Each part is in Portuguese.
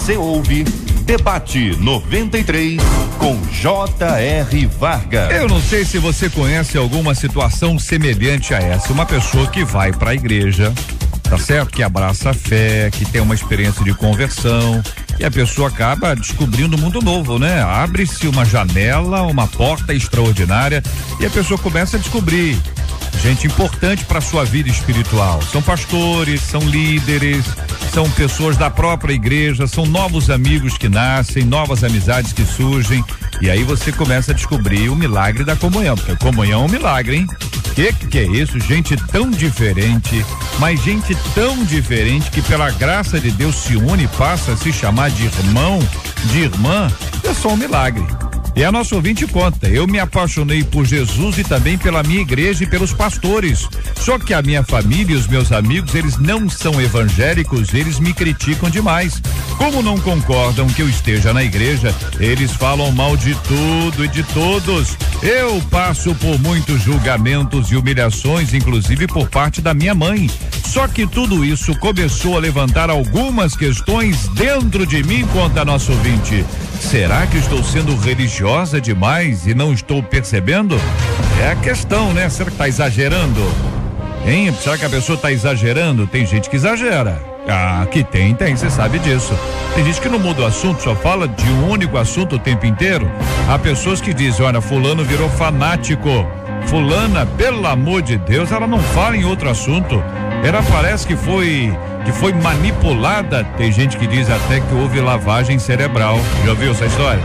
Você ouve Debate 93 com J.R. Vargas. Eu não sei se você conhece alguma situação semelhante a essa. Uma pessoa que vai para a igreja, tá certo? Que abraça a fé, que tem uma experiência de conversão, e a pessoa acaba descobrindo um mundo novo, né? Abre-se uma janela, uma porta extraordinária, e a pessoa começa a descobrir gente importante para sua vida espiritual. São pastores, são líderes, são pessoas da própria igreja, são novos amigos que nascem, novas amizades que surgem, e aí você começa a descobrir o milagre da comunhão, porque a comunhão é um milagre, hein? Que é isso? Gente tão diferente, mas gente tão diferente que pela graça de Deus se une e passa a se chamar de irmão, de irmã, é só um milagre. E a nossa ouvinte conta: eu me apaixonei por Jesus e também pela minha igreja e pelos pastores. Só que a minha família e os meus amigos, eles não são evangélicos, eles me criticam demais. Como não concordam que eu esteja na igreja, eles falam mal de tudo e de todos. Eu passo por muitos julgamentos e humilhações, inclusive por parte da minha mãe. Só que tudo isso começou a levantar algumas questões dentro de mim, conta a nossa ouvinte. Será que estou sendo religiosa demais e não estou percebendo? É a questão, né? Será que está exagerando? Hein? Será que a pessoa está exagerando? Tem gente que exagera. Ah, que tem, você sabe disso. Tem gente que não muda o assunto, só fala de um único assunto o tempo inteiro. Há pessoas que dizem: olha, fulano virou fanático. Fulana, pelo amor de Deus, ela não fala em outro assunto. Ela parece que foi manipulada. Tem gente que diz até que houve lavagem cerebral. Já ouviu essa história?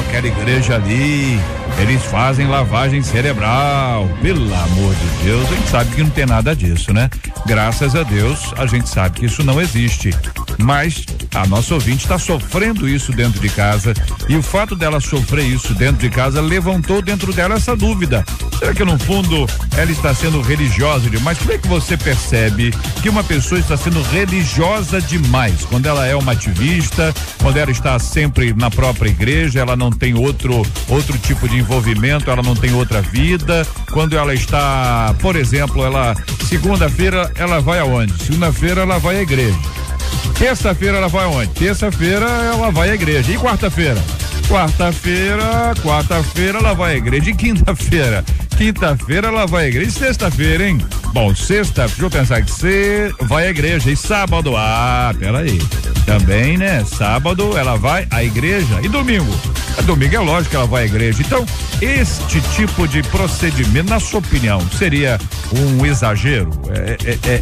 Aquela igreja ali, eles fazem lavagem cerebral. Pelo amor de Deus, a gente sabe que não tem nada disso, né? Graças a Deus, a gente sabe que isso não existe. Mas a nossa ouvinte está sofrendo isso dentro de casa, e o fato dela sofrer isso dentro de casa levantou dentro dela essa dúvida: será que no fundo ela está sendo religiosa demais? Como é que você percebe que uma pessoa está sendo religiosa demais? Quando ela é uma ativista, quando ela está sempre na própria igreja, ela não tem outro tipo de envolvimento, ela não tem outra vida. Quando ela está, por exemplo, segunda-feira ela vai aonde? Segunda-feira ela vai à igreja. Terça-feira ela vai aonde? Terça-feira ela vai à igreja. E quarta-feira? Quarta-feira ela vai à igreja. E quinta-feira ela vai à igreja. E sexta-feira, hein? Bom, sexta, deixa eu pensar que você vai à igreja. E sábado? Peraí. Também, né? Sábado ela vai à igreja. E domingo? Domingo é lógico que ela vai à igreja. Então, este tipo de procedimento, na sua opinião, seria um exagero?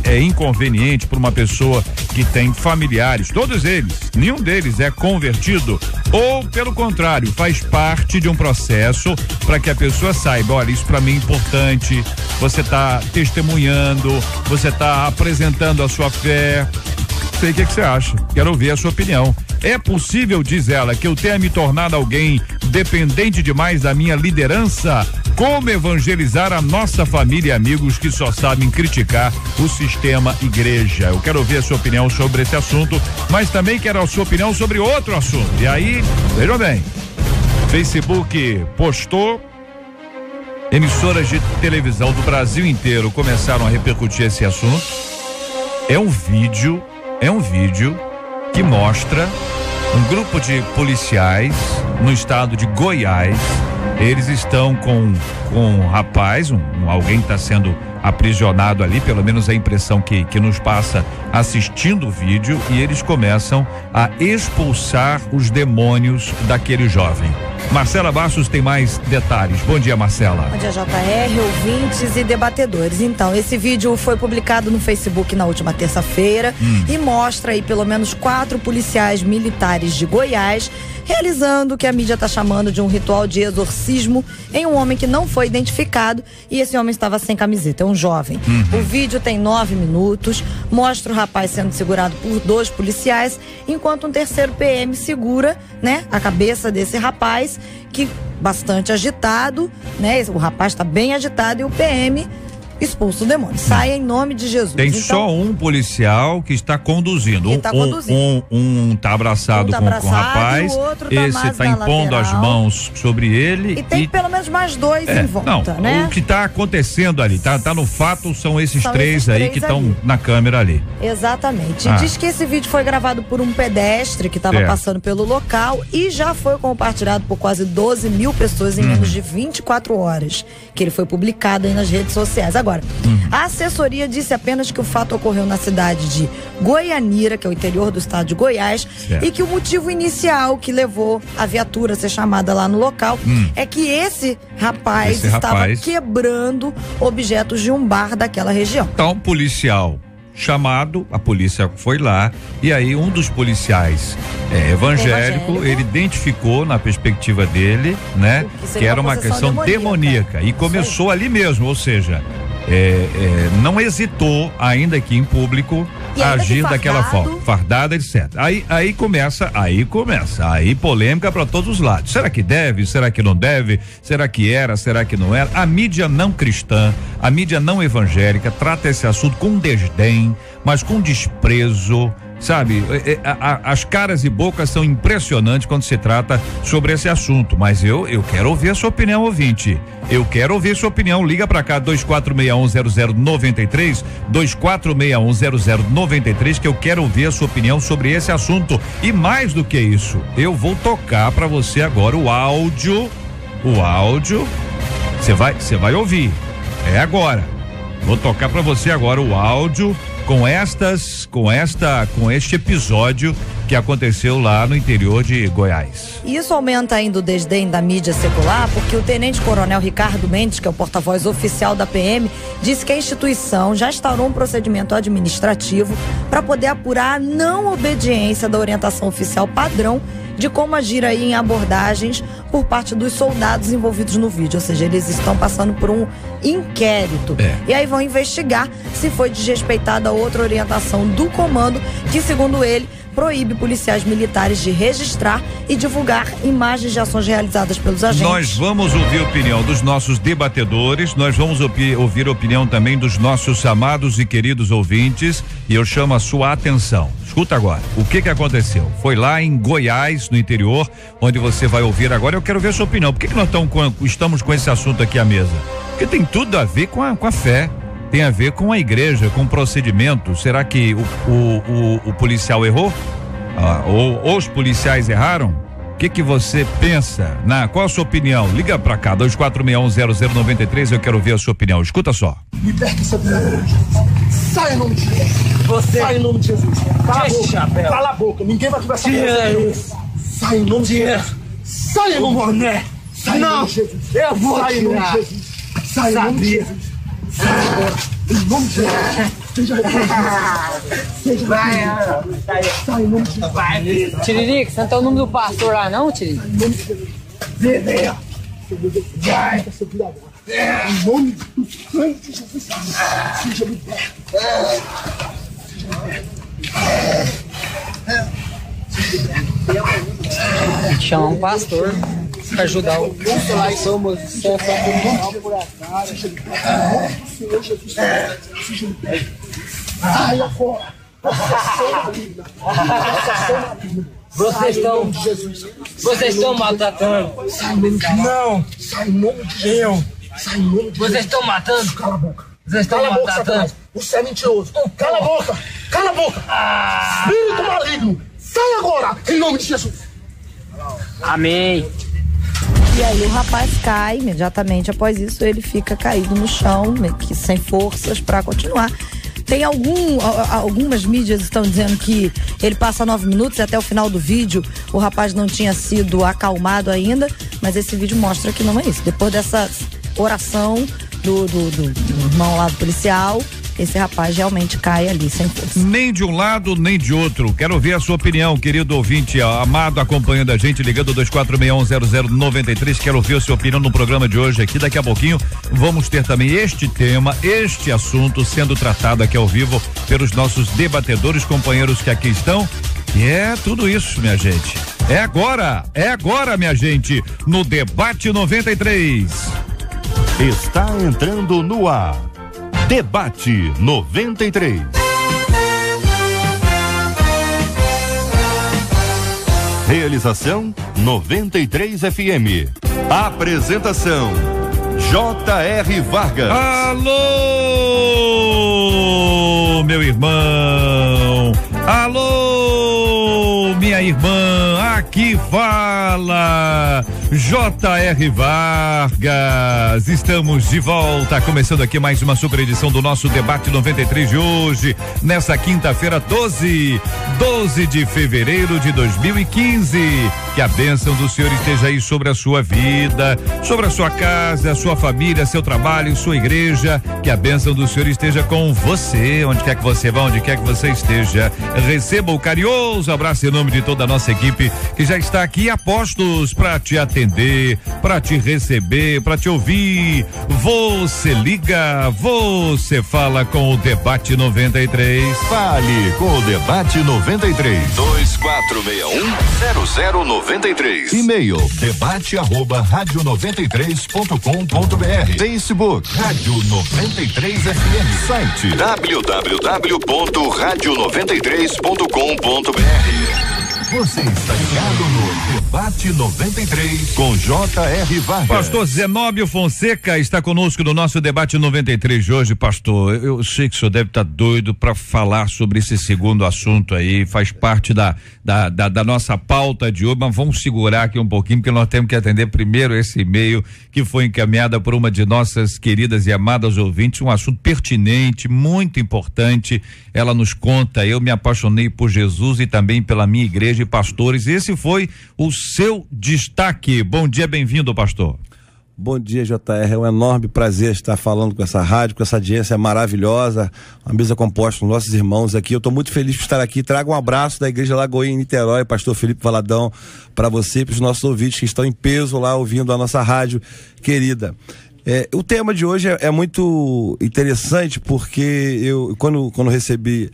É inconveniente para uma pessoa que tem familiares, todos eles, nenhum deles é convertido? Ou, pelo contrário, faz parte de um processo para que a pessoa saiba: olha, isso para mim é importante, você está testemunhando, você está apresentando a sua fé. Sei o que você acha, quero ouvir a sua opinião. É possível, diz ela, que eu tenha me tornado alguém dependente demais da minha liderança? Como evangelizar a nossa família e amigos que só sabem criticar o sistema igreja? Eu quero ouvir a sua opinião sobre esse assunto, mas também quero a sua opinião sobre outro assunto. E aí, vejam bem, Facebook postou, emissoras de televisão do Brasil inteiro começaram a repercutir esse assunto. É um vídeo que mostra um grupo de policiais no estado de Goiás. Eles estão com um rapaz, alguém está sendo aprisionado ali, pelo menos a impressão que nos passa assistindo o vídeo, e eles começam a expulsar os demônios daquele jovem. Marcela Bastos tem mais detalhes. Bom dia, Marcela. Bom dia, JR, ouvintes e debatedores. Então, esse vídeo foi publicado no Facebook na última terça-feira e mostra aí pelo menos 4 policiais militares de Goiás realizando o que a mídia está chamando de um ritual de exorcismo em um homem que não foi identificado, e esse homem estava sem camiseta, é um jovem. O vídeo tem 9 minutos, mostra o rapaz sendo segurado por 2 policiais, enquanto um terceiro PM segura, né, a cabeça desse rapaz, que bastante agitado, né, o rapaz está bem agitado, e o PM expulsa o demônio. Sai em nome de Jesus. Tem então, só um policial que está conduzindo. Um tá abraçado com o rapaz, e o outro esse está impondo as mãos sobre ele. E tem pelo menos mais dois em volta, né? O que está acontecendo ali, tá no fato, são esses três aí que estão na câmera ali. Exatamente. Diz que esse vídeo foi gravado por um pedestre que estava passando pelo local e já foi compartilhado por quase 12 mil pessoas em menos de 24 horas, que ele foi publicado aí nas redes sociais. Agora, a assessoria disse apenas que o fato ocorreu na cidade de Goianira, que é o interior do estado de Goiás, e que o motivo inicial que levou a viatura a ser chamada lá no local é que esse rapaz estava quebrando objetos de um bar daquela região. Então, policial chamado, a polícia foi lá e aí um dos policiais evangélico, ele identificou na perspectiva dele, né, que era uma questão demoníaca e começou ali mesmo, ou seja, não hesitou, ainda que em público, a agir daquela forma, fardada, etc. Aí começa polêmica para todos os lados. Será que deve? Será que não deve? Será que era? Será que não era? A mídia não cristã, a mídia não evangélica trata esse assunto com desdém, mas com desprezo. Sabe, as caras e bocas são impressionantes quando se trata sobre esse assunto, mas eu quero ouvir a sua opinião, ouvinte. Eu quero ouvir a sua opinião. Liga pra cá, 24610093, 24610093, que eu quero ouvir a sua opinião sobre esse assunto. E mais do que isso, eu vou tocar pra você agora o áudio. Você vai ouvir. É agora. Vou tocar pra você agora o áudio com este episódio que aconteceu lá no interior de Goiás. Isso aumenta ainda o desdém da mídia secular, porque o tenente-coronel Ricardo Mendes, que é o porta-voz oficial da PM, disse que a instituição já instaurou um procedimento administrativo para poder apurar a não obediência da orientação oficial padrão de como agir aí em abordagens por parte dos soldados envolvidos no vídeo, ou seja, eles estão passando por um inquérito. E aí vão investigar se foi desrespeitada outra orientação do comando, que segundo ele, proíbe policiais militares de registrar e divulgar imagens de ações realizadas pelos agentes. Nós vamos ouvir a opinião dos nossos debatedores, nós vamos ouvir a opinião também dos nossos amados e queridos ouvintes, e eu chamo a sua atenção. Escuta agora, o que aconteceu? Foi lá em Goiás, no interior, onde você vai ouvir agora. Eu quero ver a sua opinião. Por que nós estamos com esse assunto aqui à mesa? Porque tem tudo a ver com a fé. Tem a ver com a igreja, com o procedimento. Será que o policial errou? Ou os policiais erraram? O que você pensa? Qual a sua opinião? Liga pra cá, 24610093, eu quero ouvir a sua opinião. Escuta só. Liberta essa vida. Sai em nome de Jesus. Sai em nome de Jesus. Cala a boca. Ninguém vai conversar com você. Sai em nome de Jesus. Sai em nome de Jesus. Sai em nome de Jesus. Eu vou tirar. Sai em nome de Jesus. Sai agora. Em nome de Jesus. Seja repreendido. Sai em nome de Jesus. Tiririca, você não tá o nome do pastor lá não, Tiririca? Em nome de Jesus. Venha. Vai. Em nome do sangue de Jesus. Seja liberto. Chamar um pastor para ajudar o lá somos Sai fora. Vocês estão maltratando. Não, sai em nome de Deus. Sai em nome de Deus. Vocês estão matando. Cala a boca. Vocês estão maltratando. Você é mentiroso. Cala a boca. Cala a boca. Espírito maligno. Sai agora, em nome de Jesus. Amém. E aí o rapaz cai imediatamente após isso, ele fica caído no chão, meio que sem forças para continuar. Tem algumas mídias estão dizendo que ele passa 9 minutos e até o final do vídeo o rapaz não tinha sido acalmado ainda, mas esse vídeo mostra que não é isso. Depois dessa oração do irmão lá do policial, esse rapaz realmente cai ali sem força. Nem de um lado, nem de outro. Quero ouvir a sua opinião, querido ouvinte, amado, acompanhando a gente, ligando 24610093. Quero ouvir a sua opinião no programa de hoje aqui. Daqui a pouquinho vamos ter também este tema, este assunto sendo tratado aqui ao vivo pelos nossos debatedores, companheiros que aqui estão. E é tudo isso, minha gente. É agora, minha gente, no Debate 93. Está entrando no ar Debate 93. Realização 93 FM. Apresentação J.R. Vargas. Alô, meu irmão. Alô, minha irmã. Aqui fala J.R. Vargas. Estamos de volta, começando aqui mais uma super edição do nosso Debate 93 de hoje, nessa quinta-feira, 12 de fevereiro de 2015. Que a bênção do Senhor esteja aí sobre a sua vida, sobre a sua casa, a sua família, seu trabalho, sua igreja. Que a bênção do Senhor esteja com você, onde quer que você vá, onde quer que você esteja. Receba o carinhoso abraço em nome de toda a nossa equipe que já está aqui a postos para te atender, para te receber, para te ouvir. Você liga, você fala com o Debate 93. Fale com o Debate 93. 2461-0093. E-mail debate@radio93.com.br. Facebook Rádio 93 FM. Site www.radio93.com.br. Você está ligado no Debate 93 com J.R. Vargas. Pastor Zenóbio Fonseca está conosco no nosso Debate 93 de hoje. Pastor, eu sei que o senhor deve estar doido para falar sobre esse segundo assunto aí, faz parte da nossa pauta de hoje, mas vamos segurar aqui um pouquinho, porque nós temos que atender primeiro esse e-mail que foi encaminhada por uma de nossas queridas e amadas ouvintes, um assunto pertinente, muito importante. Ela nos conta: eu me apaixonei por Jesus e também pela minha igreja e pastores. Esse foi o seu destaque. Bom dia, bem-vindo, pastor. Bom dia, JR, é um enorme prazer estar falando com essa rádio, com essa audiência maravilhosa, uma mesa composta com nossos irmãos aqui. Eu estou muito feliz por estar aqui. Trago um abraço da Igreja Lagoinha em Niterói, pastor Felipe Valadão, para você e para os nossos ouvintes que estão em peso lá ouvindo a nossa rádio querida. O tema de hoje é muito interessante, porque eu, quando recebi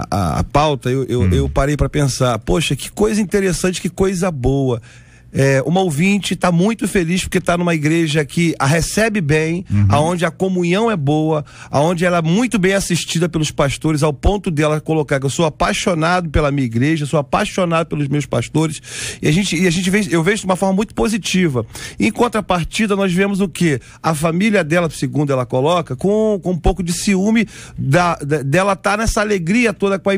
a pauta, eu parei para pensar, poxa, que coisa interessante, que coisa boa. Uma ouvinte está muito feliz porque está numa igreja que a recebe bem, aonde a comunhão é boa, aonde ela é muito bem assistida pelos pastores, ao ponto dela colocar que eu sou apaixonado pela minha igreja, sou apaixonado pelos meus pastores, eu vejo de uma forma muito positiva. Em contrapartida, nós vemos o quê? A família dela, segundo ela coloca, com um pouco de ciúme dela estar nessa alegria toda com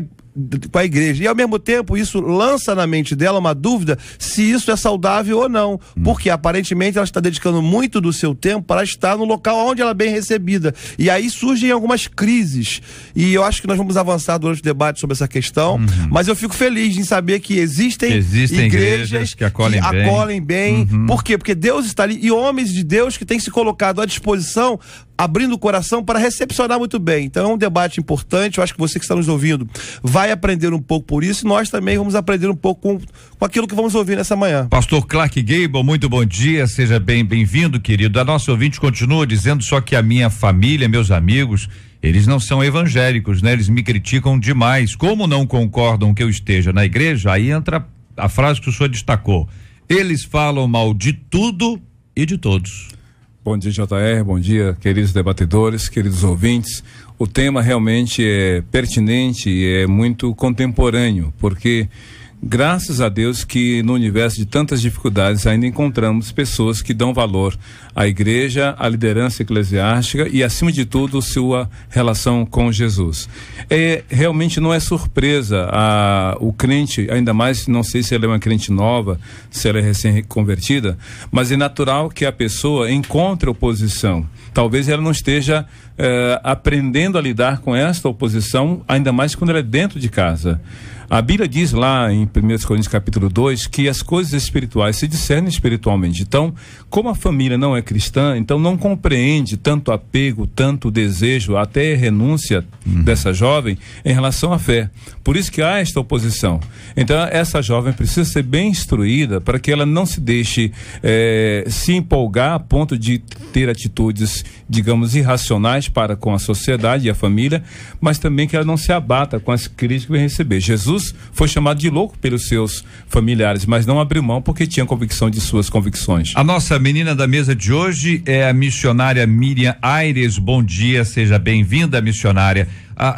a igreja, e ao mesmo tempo isso lança na mente dela uma dúvida se isso é saudável ou não, porque aparentemente ela está dedicando muito do seu tempo para estar no local onde ela é bem recebida, e aí surgem algumas crises, e eu acho que nós vamos avançar durante o debate sobre essa questão, mas eu fico feliz em saber que existem igrejas que acolhem bem. Por quê? Porque Deus está ali, e homens de Deus que têm se colocado à disposição, abrindo o coração para recepcionar muito bem. Então é um debate importante. Eu acho que você que está nos ouvindo vai aprender um pouco por isso, e nós também vamos aprender um pouco com aquilo que vamos ouvir nessa manhã. Pastor Clark Gable, muito bom dia, seja bem-vindo, querido. A nossa ouvinte continua dizendo só que a minha família, meus amigos, eles não são evangélicos, né? Eles me criticam demais. Como não concordam que eu esteja na igreja, aí entra a frase que o senhor destacou: eles falam mal de tudo e de todos. Bom dia, JR, bom dia, queridos debatedores, queridos ouvintes. O tema realmente é pertinente e é muito contemporâneo, porque graças a Deus que no universo de tantas dificuldades ainda encontramos pessoas que dão valor à igreja, à liderança eclesiástica e, acima de tudo, sua relação com Jesus. Realmente não é surpresa o crente, ainda mais, não sei se ela é uma crente nova, se ela é recém-convertida, mas é natural que a pessoa encontre oposição. Talvez ela não esteja aprendendo a lidar com esta oposição, ainda mais quando ela é dentro de casa. A Bíblia diz lá em 1 Coríntios capítulo 2 que as coisas espirituais se discernem espiritualmente. Então, como a família não é cristã, então não compreende tanto apego, tanto desejo, até renúncia dessa jovem em relação à fé. Por isso que há esta oposição. Então, essa jovem precisa ser bem instruída para que ela não se deixe se empolgar a ponto de ter atitudes, digamos, irracionais para com a sociedade e a família, mas também que ela não se abata com as críticas que vai receber. Jesus foi chamado de louco pelos seus familiares, mas não abriu mão porque tinha convicção de suas convicções. A nossa menina da mesa de hoje é a missionária Miriam Aires. Bom dia, seja bem-vinda, missionária.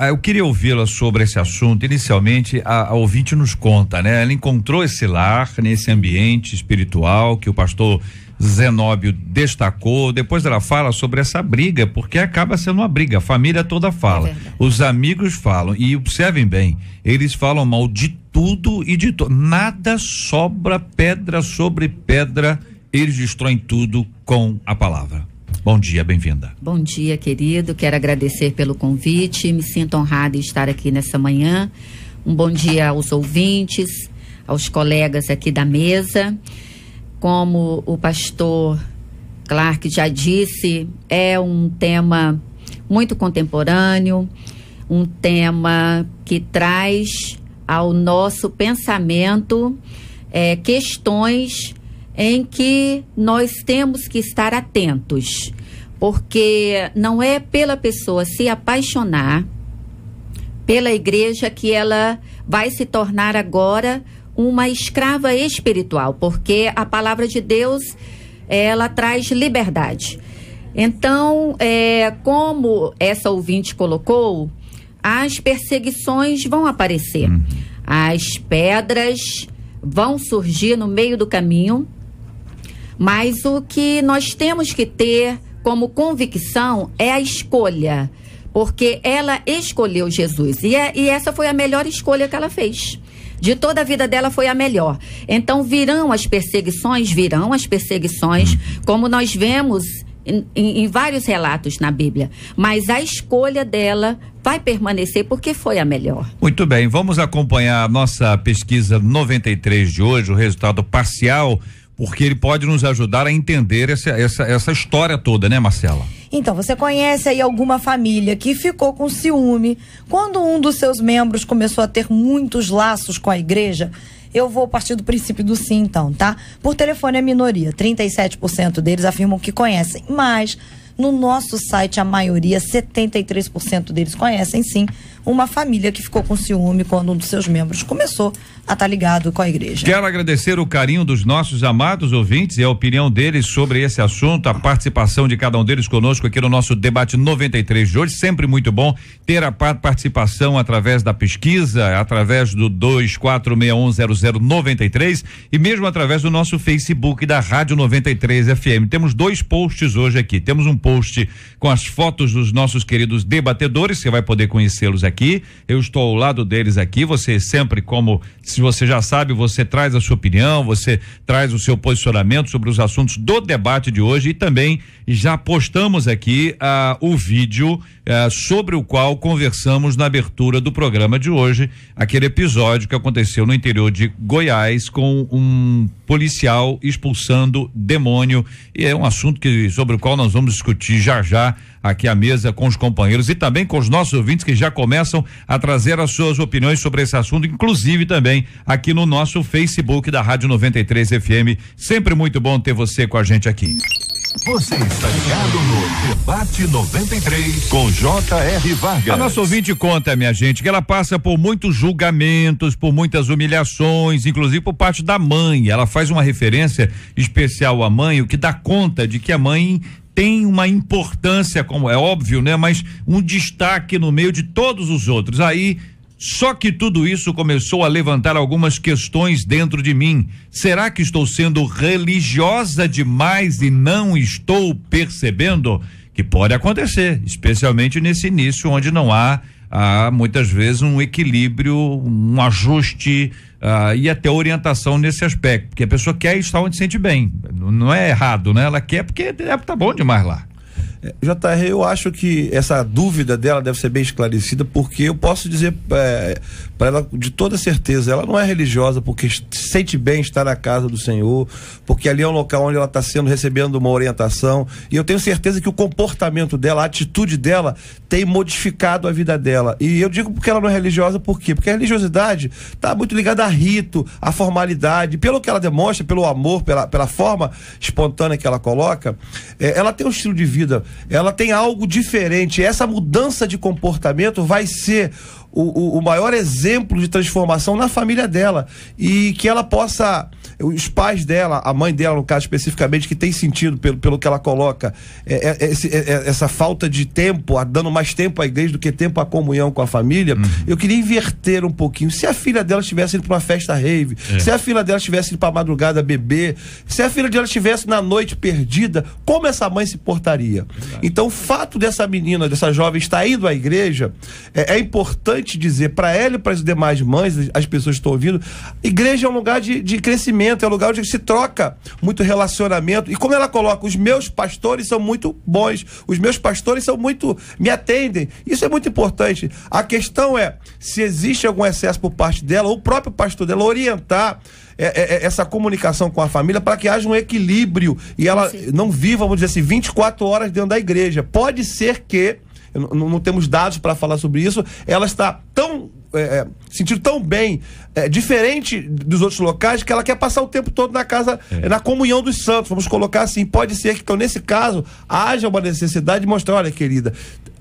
Eu queria ouvi-la sobre esse assunto. Inicialmente, a ouvinte nos conta, né? Ela encontrou esse lar, nesse ambiente espiritual que o pastor Zenóbio destacou. Depois ela fala sobre essa briga, porque acaba sendo uma briga, a família toda fala, os amigos falam, e observem bem, eles falam mal de tudo e de tudo, nada sobra pedra sobre pedra, eles destroem tudo com a palavra. Bom dia, bem-vinda. Bom dia, querido, quero agradecer pelo convite, me sinto honrada em estar aqui nessa manhã. Um bom dia aos ouvintes, aos colegas aqui da mesa. Como o pastor Clark já disse, é um tema muito contemporâneo, um tema que traz ao nosso pensamento questões em que nós temos que estar atentos, porque não é pela pessoa se apaixonar pela igreja que ela vai se tornar agora uma escrava espiritual, porque a palavra de Deus, ela traz liberdade. Então, como essa ouvinte colocou, as perseguições vão aparecer, as pedras vão surgir no meio do caminho, mas o que nós temos que ter como convicção é a escolha, porque ela escolheu Jesus, e essa foi a melhor escolha que ela fez. De toda a vida dela foi a melhor. Então virão as perseguições, como nós vemos em vários relatos na Bíblia. Mas a escolha dela vai permanecer porque foi a melhor. Muito bem, vamos acompanhar a nossa pesquisa 93 de hoje, o resultado parcial, porque ele pode nos ajudar a entender essa história toda, né, Marcela? Então, você conhece aí alguma família que ficou com ciúme quando um dos seus membros começou a ter muitos laços com a igreja? Eu vou partir do princípio do sim, então, tá? Por telefone é minoria, 37% deles afirmam que conhecem, mas no nosso site a maioria, 73% deles conhecem sim uma família que ficou com ciúme quando um dos seus membros começou a estar ligado com a igreja. Quero agradecer o carinho dos nossos amados ouvintes e a opinião deles sobre esse assunto, a participação de cada um deles conosco aqui no nosso debate 93 de hoje. Sempre muito bom ter a participação através da pesquisa, através do 24610093 e mesmo através do nosso Facebook da Rádio 93 FM. Temos 2 posts hoje aqui. Temos um post com as fotos dos nossos queridos debatedores, você vai poder conhecê-los aqui. Eu estou ao lado deles aqui. Você sempre, como se você já sabe, você traz a sua opinião, você traz o seu posicionamento sobre os assuntos do debate de hoje, e também já postamos aqui o vídeo sobre o qual conversamos na abertura do programa de hoje, aquele episódio que aconteceu no interior de Goiás com um policial expulsando demônio, e é um assunto sobre o qual nós vamos discutir já aqui à mesa com os companheiros e também com os nossos ouvintes que já começam a trazer as suas opiniões sobre esse assunto, inclusive também aqui no nosso Facebook da Rádio 93 FM. Sempre muito bom ter você com a gente aqui. Você está ligado no Debate 93 com J.R. Vargas. A nossa ouvinte conta, minha gente, que ela passa por muitos julgamentos, por muitas humilhações, inclusive por parte da mãe. Ela faz uma referência especial à mãe, o que dá conta de que a mãe tem uma importância, como é óbvio, né? Mas um destaque no meio de todos os outros. Aí, só que tudo isso começou a levantar algumas questões dentro de mim. Será que estou sendo religiosa demais e não estou percebendo? Que pode acontecer, especialmente nesse início onde não há muitas vezes um equilíbrio, um ajuste e até orientação nesse aspecto, porque a pessoa quer estar onde se sente bem, não é errado, né? Ela quer porque tá bom demais lá. JR, eu acho que essa dúvida dela deve ser bem esclarecida, porque eu posso dizer para ela de toda certeza, ela não é religiosa porque se sente bem estar na casa do Senhor, porque ali é um local onde ela está recebendo uma orientação, e eu tenho certeza que o comportamento dela, a atitude dela tem modificado a vida dela. E eu digo porque ela não é religiosa, por quê? Porque a religiosidade está muito ligada a rito, a formalidade, pelo que ela demonstra, pelo amor, pela forma espontânea que ela coloca, ela tem um estilo de vida ela tem algo diferente. Essa mudança de comportamento vai ser o maior exemplo de transformação na família dela, e que ela possa, os pais dela, a mãe dela no caso especificamente, que tem sentido pelo que ela coloca, essa falta de tempo, dando mais tempo à igreja do que tempo à comunhão com a família. Eu queria inverter um pouquinho. Se a filha dela estivesse indo para uma festa rave, se a filha dela estivesse indo para a madrugada beber, se a filha dela estivesse na noite perdida, como essa mãe se portaria? Então o fato dessa menina, dessa jovem estar indo à igreja, é importante dizer para ela e para as demais mães, as pessoas que estão ouvindo, igreja é um lugar de crescimento, é um lugar onde se troca muito relacionamento, e como ela coloca, os meus pastores são muito bons, os meus pastores me atendem, isso é muito importante. A questão é, se existe algum excesso por parte dela, ou o próprio pastor dela orientar essa comunicação com a família para que haja um equilíbrio e ela não viva, vamos dizer assim, 24 horas dentro da igreja. Pode ser que, não temos dados para falar sobre isso, ela está tão sentindo tão bem, diferente dos outros locais, que ela quer passar o tempo todo na casa, na comunhão dos santos, vamos colocar assim. Pode ser que, então, nesse caso, haja uma necessidade de mostrar, olha, querida,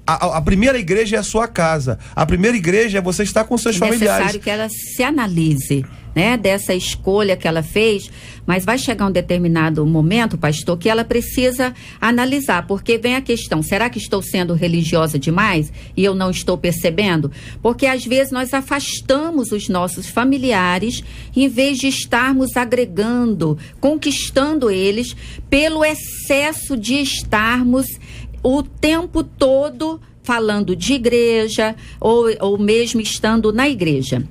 a primeira igreja é a sua casa, a primeira igreja é você estar com seus familiares. É necessário que ela se analise, né, dessa escolha que ela fez, mas vai chegar um determinado momento, pastor, que ela precisa analisar, porque vem a questão, será que estou sendo religiosa demais e eu não estou percebendo? Porque às vezes nós afastamos os nossos familiares em vez de estarmos agregando, conquistando eles pelo excesso de estarmos o tempo todo falando de igreja ou mesmo estando na igreja.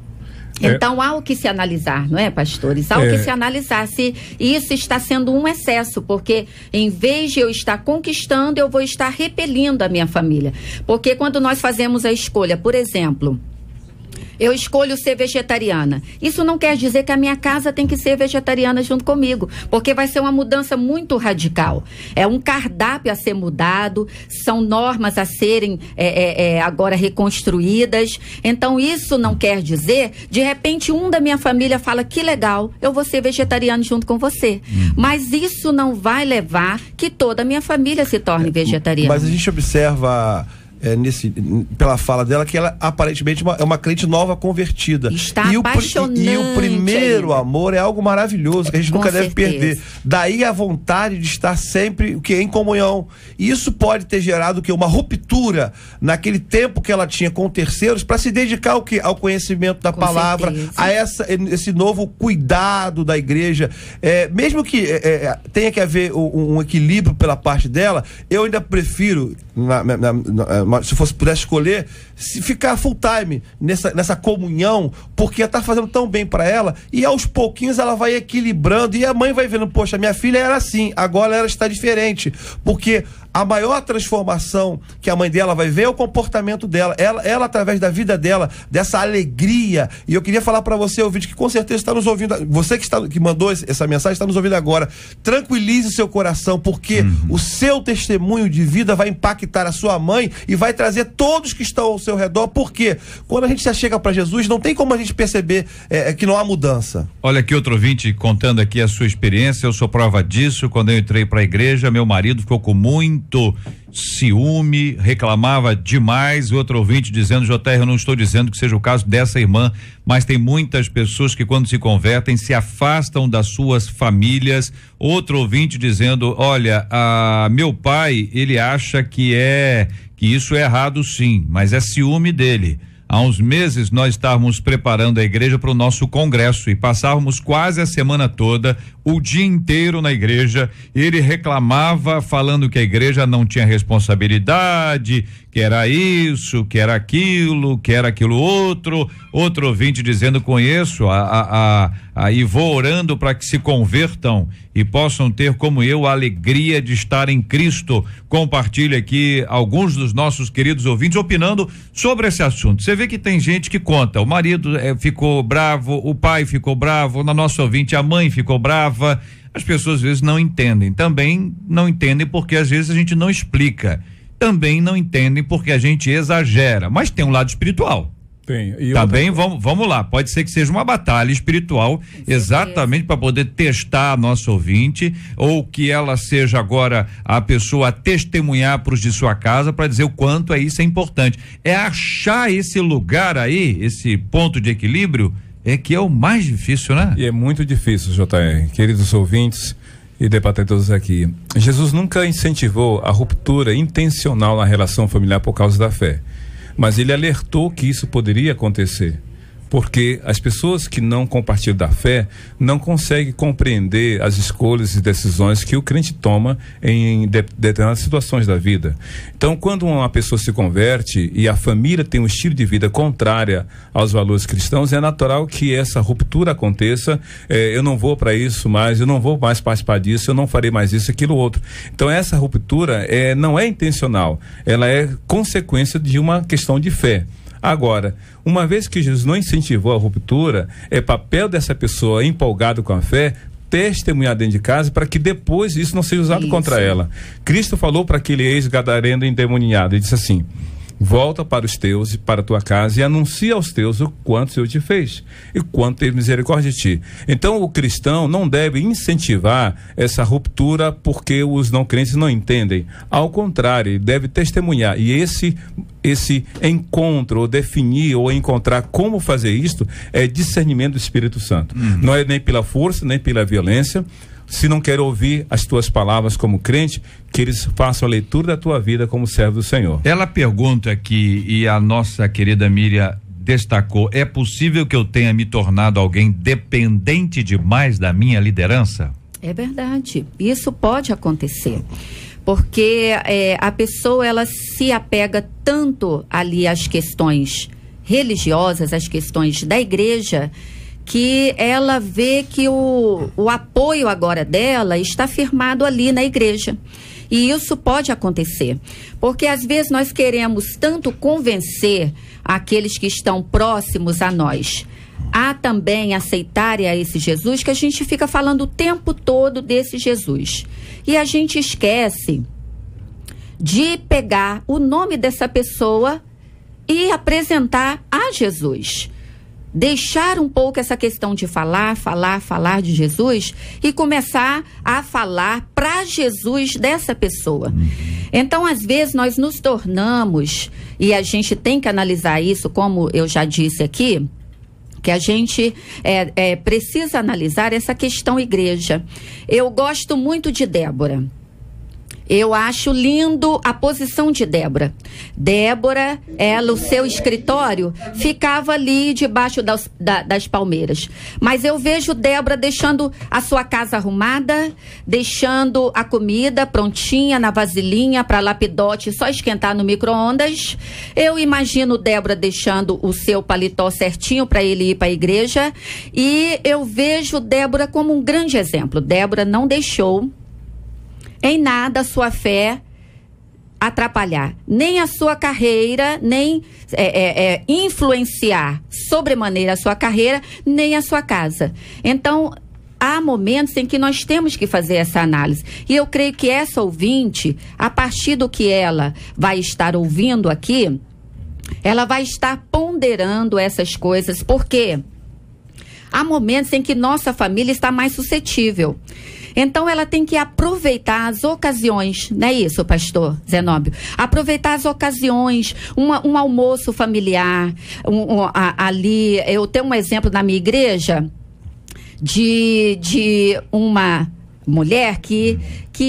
Então há o que se analisar, não é, pastores? Há o que se analisar se isso está sendo um excesso, porque em vez de eu estar conquistando, eu vou estar repelindo a minha família. Porque quando nós fazemos a escolha, por exemplo, eu escolho ser vegetariana. Isso não quer dizer que a minha casa tem que ser vegetariana junto comigo, porque vai ser uma mudança muito radical. É um cardápio a ser mudado, são normas a serem agora reconstruídas. Então isso não quer dizer, de repente um da minha família fala, que legal, eu vou ser vegetariano junto com você. Mas isso não vai levar que toda a minha família se torne vegetariana. Mas a gente observa pela fala dela, que ela aparentemente é uma crente nova convertida. Está apaixonante. E o primeiro amor é algo maravilhoso, que a gente nunca deve perder. Daí a vontade de estar sempre em comunhão. E isso pode ter gerado uma ruptura naquele tempo que ela tinha com terceiros, para se dedicar ao conhecimento da palavra, a esse novo cuidado da igreja. Mesmo que tenha que haver um equilíbrio pela parte dela, eu ainda prefiro, se pudesse escolher, ficar full time nessa comunhão, porque está fazendo tão bem para ela, e aos pouquinhos ela vai equilibrando, e a mãe vai vendo, poxa, minha filha era assim, agora ela está diferente, porque a maior transformação que a mãe dela vai ver é o comportamento dela, ela através da vida dela, dessa alegria. E eu queria falar para você, ouvinte, que com certeza está nos ouvindo, você que mandou essa mensagem está nos ouvindo agora, tranquilize seu coração, porque o seu testemunho de vida vai impactar a sua mãe e vai trazer todos que estão ao seu redor, porque quando a gente se chega para Jesus, não tem como a gente perceber que não há mudança. Olha aqui outro ouvinte contando aqui a sua experiência. Eu sou prova disso. Quando eu entrei para a igreja, meu marido ficou com muito ciúme, reclamava demais. O outro ouvinte dizendo, JR, eu não estou dizendo que seja o caso dessa irmã, mas tem muitas pessoas que quando se convertem se afastam das suas famílias. Outro ouvinte dizendo, olha, meu pai, ele acha que isso é errado sim, mas é ciúme dele. Há uns meses nós estávamos preparando a igreja para o nosso congresso e passávamos quase a semana toda, o dia inteiro na igreja. Ele reclamava, falando que a igreja não tinha responsabilidade, que era isso, que era aquilo outro. Outro ouvinte dizendo, conheço e vou orando para que se convertam e possam ter como eu a alegria de estar em Cristo. Compartilha aqui alguns dos nossos queridos ouvintes opinando sobre esse assunto. Você vê que tem gente que conta, o marido ficou bravo, o pai ficou bravo, na nossa ouvinte a mãe ficou brava. As pessoas às vezes não entendem, também não entendem porque às vezes a gente não explica, também não entendem porque a gente exagera, mas tem um lado espiritual. Tem. E também vamos lá, pode ser que seja uma batalha espiritual, exatamente para poder testar a nossa ouvinte, ou que ela seja agora a pessoa a testemunhar para os de sua casa, para dizer o quanto isso é importante. É achar esse lugar aí, esse ponto de equilíbrio, é que é o mais difícil, né? E é muito difícil, JR, queridos ouvintes e debatedores aqui. Jesus nunca incentivou a ruptura intencional na relação familiar por causa da fé. Mas ele alertou que isso poderia acontecer, porque as pessoas que não compartilham da fé não conseguem compreender as escolhas e decisões que o crente toma em determinadas situações da vida. Então, quando uma pessoa se converte e a família tem um estilo de vida contrária aos valores cristãos, é natural que essa ruptura aconteça. Eu não vou para isso mais, eu não vou mais participar disso, eu não farei mais isso, aquilo, outro. Então, essa ruptura não é intencional, ela é consequência de uma questão de fé. Agora, uma vez que Jesus não incentivou a ruptura, é papel dessa pessoa empolgada com a fé testemunhar dentro de casa para que depois isso não seja usado contra ela. Cristo falou para aquele ex-gadareno endemoniado, ele disse assim: volta para os teus e para a tua casa e anuncia aos teus o quanto o Senhor te fez e quanto teve misericórdia de ti. Então o cristão não deve incentivar essa ruptura porque os não crentes não entendem. Ao contrário, ele deve testemunhar. E esse encontro, ou definir, ou encontrar como fazer isto, é discernimento do Espírito Santo. Não é nem pela força, nem pela violência. Se não quer ouvir as tuas palavras como crente, que eles façam a leitura da tua vida como servo do Senhor. Ela pergunta aqui, e a nossa querida Miriam destacou: é possível que eu tenha me tornado alguém dependente demais da minha liderança? É verdade, isso pode acontecer, porque a pessoa, ela se apega tanto ali às questões religiosas, às questões da igreja, que ela vê que o apoio agora dela está firmado ali na igreja. E isso pode acontecer, porque às vezes nós queremos tanto convencer aqueles que estão próximos a nós a também aceitarem a esse Jesus, que a gente fica falando o tempo todo desse Jesus. E a gente esquece de pegar o nome dessa pessoa e apresentar a Jesus. Deixar um pouco essa questão de falar de Jesus e começar a falar para Jesus dessa pessoa. Então, às vezes, nós nos tornamos, e a gente tem que analisar isso, como eu já disse aqui, que a gente precisa analisar essa questão igreja. Eu gosto muito de Débora. Eu acho lindo a posição de Débora. Débora, o seu escritório ficava ali debaixo das palmeiras. Mas eu vejo Débora deixando a sua casa arrumada, deixando a comida prontinha na vasilhinha para lapidote só esquentar no micro-ondas. Eu imagino Débora deixando o seu paletó certinho para ele ir para a igreja. E eu vejo Débora como um grande exemplo. Débora não deixou em nada a sua fé atrapalhar, nem a sua carreira, nem influenciar sobremaneira a sua carreira, nem a sua casa. Então, há momentos em que nós temos que fazer essa análise. E eu creio que essa ouvinte, a partir do que ela vai estar ouvindo aqui, ela vai estar ponderando essas coisas, porque há momentos em que nossa família está mais suscetível. Então, ela tem que aproveitar as ocasiões, não é isso, pastor Zenóbio? Aproveitar as ocasiões, um almoço familiar, ali, eu tenho um exemplo na minha igreja de uma mulher que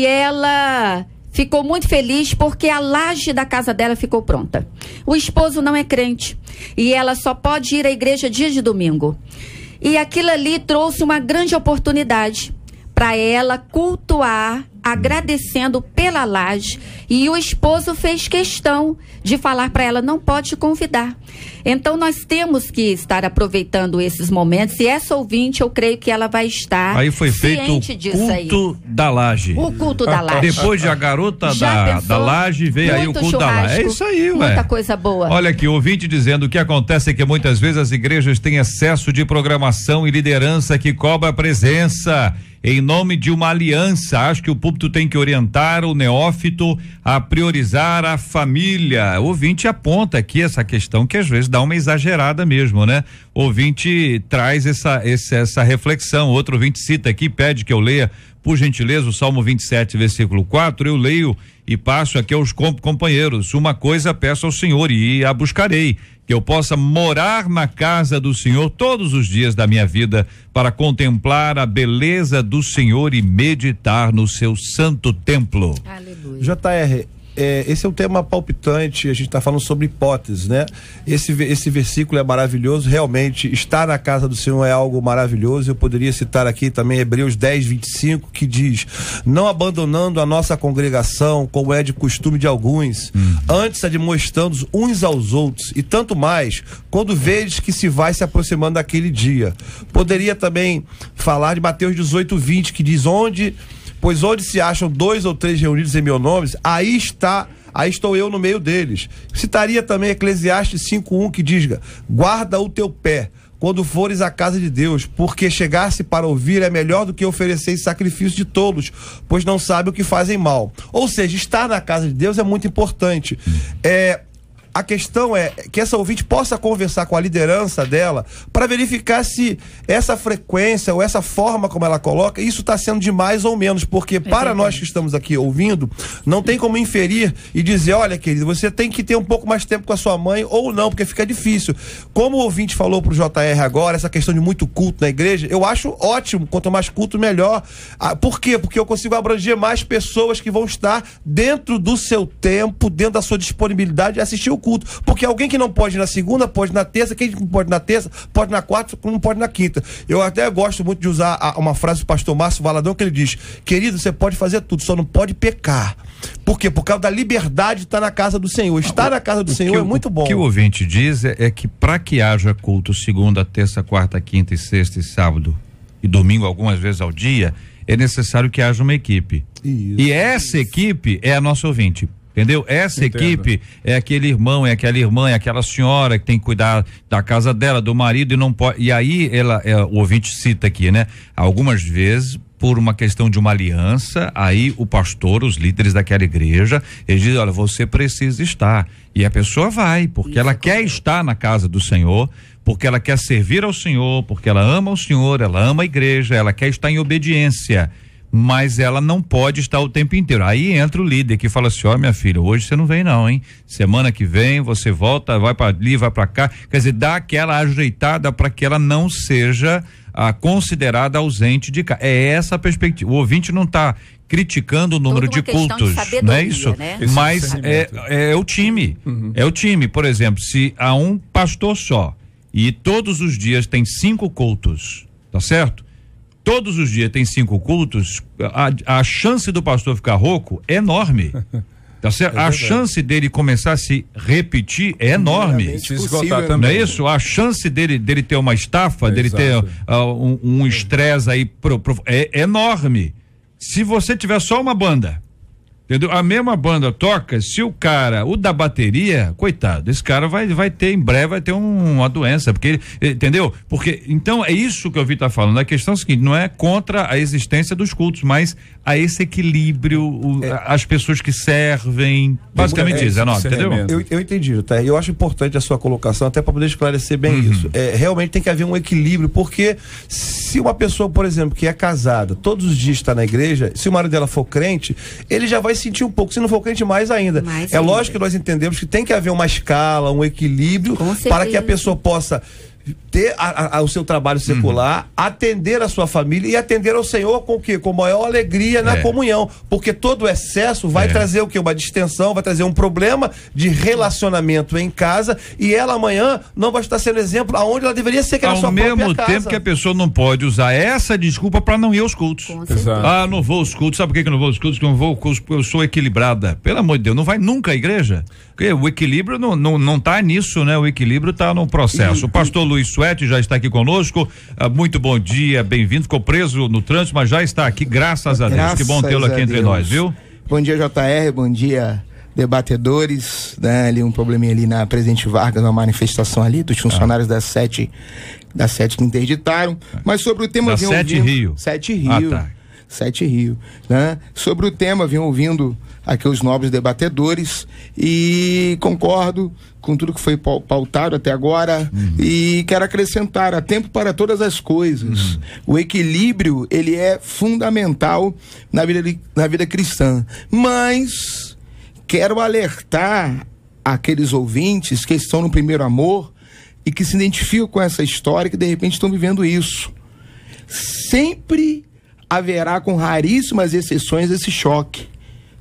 ela ficou muito feliz porque a laje da casa dela ficou pronta. O esposo não é crente e ela só pode ir à igreja dia de domingo. E aquilo ali trouxe uma grande oportunidade para ela cultuar, agradecendo pela laje, e o esposo fez questão de falar para ela: não pode te convidar. Então nós temos que estar aproveitando esses momentos, e essa ouvinte, eu creio que ela vai estar aí foi feito o culto da laje. O culto da laje. Depois de a garota da laje, veio aí o culto da laje. É isso aí, ué. Muita coisa boa. Olha aqui, o ouvinte dizendo: o que acontece é que muitas vezes as igrejas têm excesso de programação e liderança que cobra presença. em nome de uma aliança. Acho que o púlpito tem que orientar o neófito a priorizar a família. O ouvinte aponta aqui essa questão que às vezes dá uma exagerada mesmo, né? O ouvinte traz essa reflexão. Outro ouvinte cita aqui, pede que eu leia, por gentileza, o Salmo 27, versículo 4. Eu leio e passo aqui aos companheiros: uma coisa peço ao Senhor e a buscarei, que eu possa morar na casa do Senhor todos os dias da minha vida, para contemplar a beleza do Senhor e meditar no seu santo templo. Aleluia. JR, esse é um tema palpitante, a gente está falando sobre hipóteses, né? Esse versículo é maravilhoso, realmente estar na casa do Senhor é algo maravilhoso. Eu poderia citar aqui também Hebreus 10, 25, que diz: não abandonando a nossa congregação, como é de costume de alguns, antes admoestando uns aos outros, e tanto mais, quando vedes que se vai se aproximando daquele dia. Poderia também falar de Mateus 18, 20, que diz: pois onde se acham 2 ou 3 reunidos em meu nome, aí estou eu no meio deles. Citaria também Eclesiastes 5:1, que diz: guarda o teu pé quando fores à casa de Deus, porque chegar-se para ouvir é melhor do que oferecer sacrifício de tolos, pois não sabe o que fazem mal. Ou seja, estar na casa de Deus é muito importante. A questão é que essa ouvinte possa conversar com a liderança dela para verificar se essa frequência ou essa forma como ela coloca, isso está sendo de mais ou menos, porque para nós que estamos aqui ouvindo, não tem como inferir e dizer: olha, querido, você tem que ter um pouco mais tempo com a sua mãe, ou não, porque fica difícil. Como o ouvinte falou pro JR agora, essa questão de muito culto na igreja, eu acho ótimo, quanto mais culto melhor. Por quê? Porque eu consigo abranger mais pessoas que vão estar dentro do seu tempo, dentro da sua disponibilidade de assistir o culto. Porque alguém que não pode ir na segunda, pode ir na terça, quem não pode ir na terça, pode ir na quarta, não pode ir na quinta. Eu até gosto muito de usar uma frase do pastor Márcio Valadão, que ele diz: querido, você pode fazer tudo, só não pode pecar. Por quê? Por causa da liberdade de estar na casa do Senhor. Estar na casa do Senhor é muito bom. O que o ouvinte diz é que para que haja culto segunda, terça, quarta, quinta e sexta e sábado e domingo, algumas vezes ao dia, é necessário que haja uma equipe. Isso. E essa equipe é a nossa ouvinte. Entendeu? Essa equipe é aquele irmão, é aquela irmã, é aquela senhora que tem que cuidar da casa dela, do marido, e não pode. E aí o ouvinte cita aqui, né? Algumas vezes, por uma questão de uma aliança, aí o pastor, os líderes daquela igreja, eles dizem: olha, você precisa estar. E a pessoa vai, porque ela quer estar na casa do Senhor, porque ela quer servir ao Senhor, porque ela ama o Senhor, ela ama a igreja, ela quer estar em obediência. Mas ela não pode estar o tempo inteiro. Aí entra o líder que fala assim: ó, minha filha, hoje você não vem não, hein? Semana que vem você volta, vai para ali, vai para cá. Quer dizer, dá aquela ajeitada para que ela não seja considerada ausente de casa. É essa a perspectiva. O ouvinte não está criticando o número de cultos, não é isso? Né? Mas é o time. É o time. Por exemplo, se há um pastor só e todos os dias tem 5 cultos, tá certo? Todos os dias tem 5 cultos, a chance do pastor ficar rouco é enorme. Tá certo? A chance dele começar a se repetir é enorme. Se esgotar também. Não é isso? A chance dele ter uma estafa, dele ter um estresse aí é enorme. Se você tiver só uma banda, entendeu? A mesma banda toca, se o da bateria, coitado, esse cara vai ter, em breve vai ter uma doença, porque, entendeu? Porque, então é isso que eu vi falando, a questão é a seguinte: não é contra a existência dos cultos, mas a esse equilíbrio, as pessoas que servem, basicamente isso, entendeu? Eu entendi, tá? Eu acho importante a sua colocação, até para poder esclarecer bem isso. Realmente tem que haver um equilíbrio, porque se uma pessoa, por exemplo, que é casada, todos os dias está na igreja, se o marido dela for crente, ele já vai sentir um pouco, se não for crente, mais ainda. Lógico que nós entendemos que tem que haver uma escala, um equilíbrio, para que a pessoa possa ter o seu trabalho secular, atender a sua família e atender ao Senhor com o quê? Com maior alegria na comunhão, porque todo excesso vai trazer o quê? Uma distensão, vai trazer um problema de relacionamento em casa, e ela amanhã não vai estar sendo exemplo aonde ela deveria ser, que é na sua própria casa. Ao mesmo tempo que a pessoa não pode usar essa desculpa para não ir aos cultos. Não vou aos cultos, sabe por que eu não vou aos cultos? Que eu não vou, eu sou equilibrada. Pelo amor de Deus, não vai nunca à igreja? Porque o equilíbrio não tá nisso, né? O equilíbrio tá no processo. O pastor Luiz Suete já está aqui conosco. Muito bom dia, bem-vindo. Ficou preso no trânsito, mas já está aqui, graças a Deus. Que bom tê-lo aqui entre nós, viu? Bom dia, JR, bom dia, debatedores, né? Ali um probleminha ali na Presidente Vargas, uma manifestação ali dos funcionários da 7 que interditaram. Mas sobre o tema da 7 Rio. 7 Rio. Sete Rio, né? Sobre o tema, venho ouvindo aqui os nobres debatedores e concordo com tudo que foi pautado até agora e quero acrescentar, há tempo para todas as coisas. O equilíbrio, ele é fundamental na vida cristã, mas quero alertar aqueles ouvintes que estão no primeiro amor e que se identificam com essa história, que de repente estão vivendo isso. Sempre haverá, com raríssimas exceções, esse choque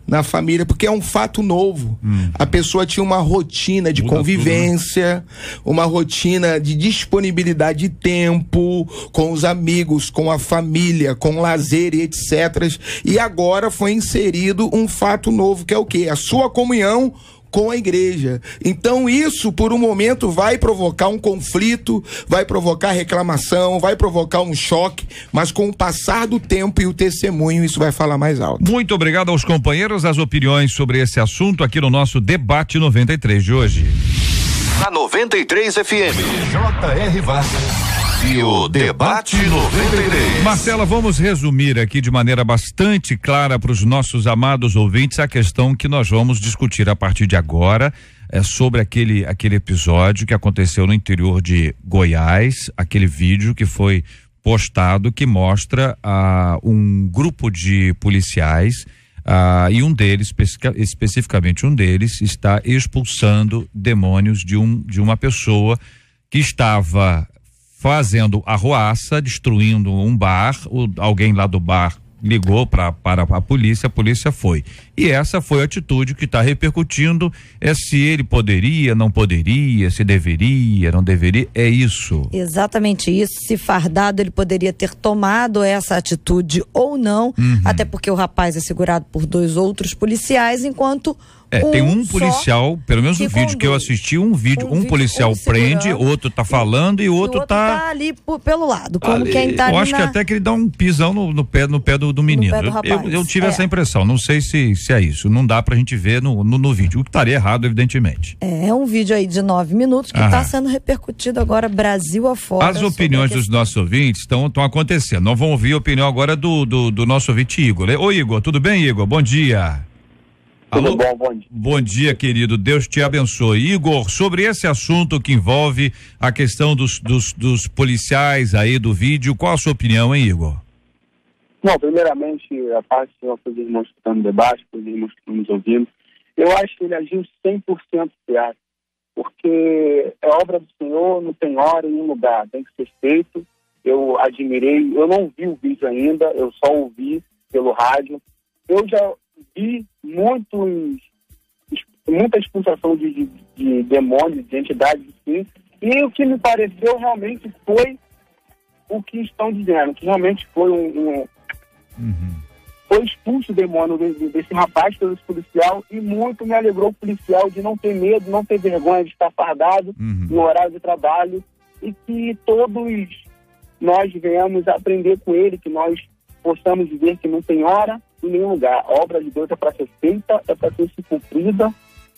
na família, porque é um fato novo. A pessoa tinha uma rotina de convivência, uma rotina de disponibilidade de tempo com os amigos, com a família, com lazer e etc. E agora foi inserido um fato novo, que é o quê? A sua comunhão com a igreja. Então isso, por um momento, vai provocar um conflito, vai provocar reclamação, vai provocar um choque, mas com o passar do tempo e o testemunho, isso vai falar mais alto. Muito obrigado aos companheiros, as opiniões sobre esse assunto aqui no nosso Debate 93 de hoje. Na 93 FM, J.R. Vargas e o Debate 93. Marcela, vamos resumir aqui de maneira bastante clara para os nossos amados ouvintes a questão que nós vamos discutir a partir de agora, sobre aquele episódio que aconteceu no interior de Goiás, aquele vídeo que foi postado que mostra um grupo de policiais e um deles, especificamente um deles, está expulsando demônios de uma pessoa que estava fazendo arruaça, destruindo um bar. Alguém lá do bar ligou para a polícia foi. E essa foi a atitude que está repercutindo, se ele poderia, não poderia, se deveria, não deveria, é isso. Exatamente isso, se fardado ele poderia ter tomado essa atitude ou não, até porque o rapaz é segurado por 2 outros policiais, enquanto tem um policial, pelo menos no vídeo que eu assisti, um policial prende, outro tá falando e outro tá ali pelo lado, como ali, quem tá ali. Eu acho que até que ele dá um pisão no pé do menino. Eu tive essa impressão, não sei se é isso, não dá pra gente ver no vídeo, o que estaria errado, evidentemente. É um vídeo aí de 9 minutos que tá sendo repercutido agora Brasil afora. As opiniões dos nossos ouvintes estão acontecendo. Nós vamos ouvir a opinião agora do nosso ouvinte Igor. Ô Igor, tudo bem, Igor? Bom dia. Tudo bom, bom dia. Bom dia, querido, Deus te abençoe. Igor, sobre esse assunto que envolve a questão dos policiais aí do vídeo, qual a sua opinião, hein, Igor? Não, primeiramente, a parte que nós irmãos que estão no debate, os irmãos que estão nos ouvindo, eu acho que ele agiu 100% certo, porque é obra do Senhor, não tem hora nem lugar, tem que ser feito. Eu admirei, eu não vi o vídeo ainda, eu só ouvi pelo rádio. Eu já vi muita expulsação de demônios, de entidades, sim, e o que me pareceu realmente foi o que estão dizendo, que realmente foi foi expulso o demônio desse rapaz pelo policial, e muito me alegrou o policial de não ter medo, não ter vergonha de estar fardado no horário de trabalho, e que todos nós venhamos aprender com ele, que nós possamos ver que não tem hora em nenhum lugar. A obra de Deus é para ser feita, é para ser cumprida.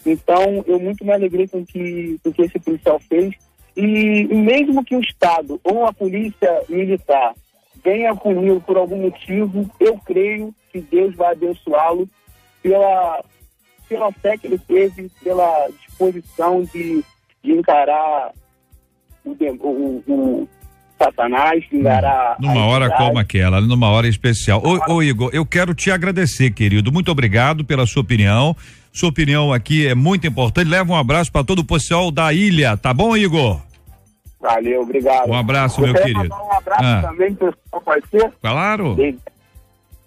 Então, eu muito me alegrei com que esse policial fez. E mesmo que o Estado ou a polícia militar venha puni-lo por algum motivo, eu creio que Deus vai abençoá-lo pela fé que ele teve, pela disposição de encarar o Satanás, encarar numa hora como aquela, numa hora especial. Ô Igor, eu quero te agradecer, querido, muito obrigado pela sua opinião. Sua opinião aqui é muito importante. Leva um abraço para todo o pessoal da ilha, tá bom, Igor? Valeu, obrigado. Um abraço, meu querido. Um abraço também, pessoal, pode ser? Claro.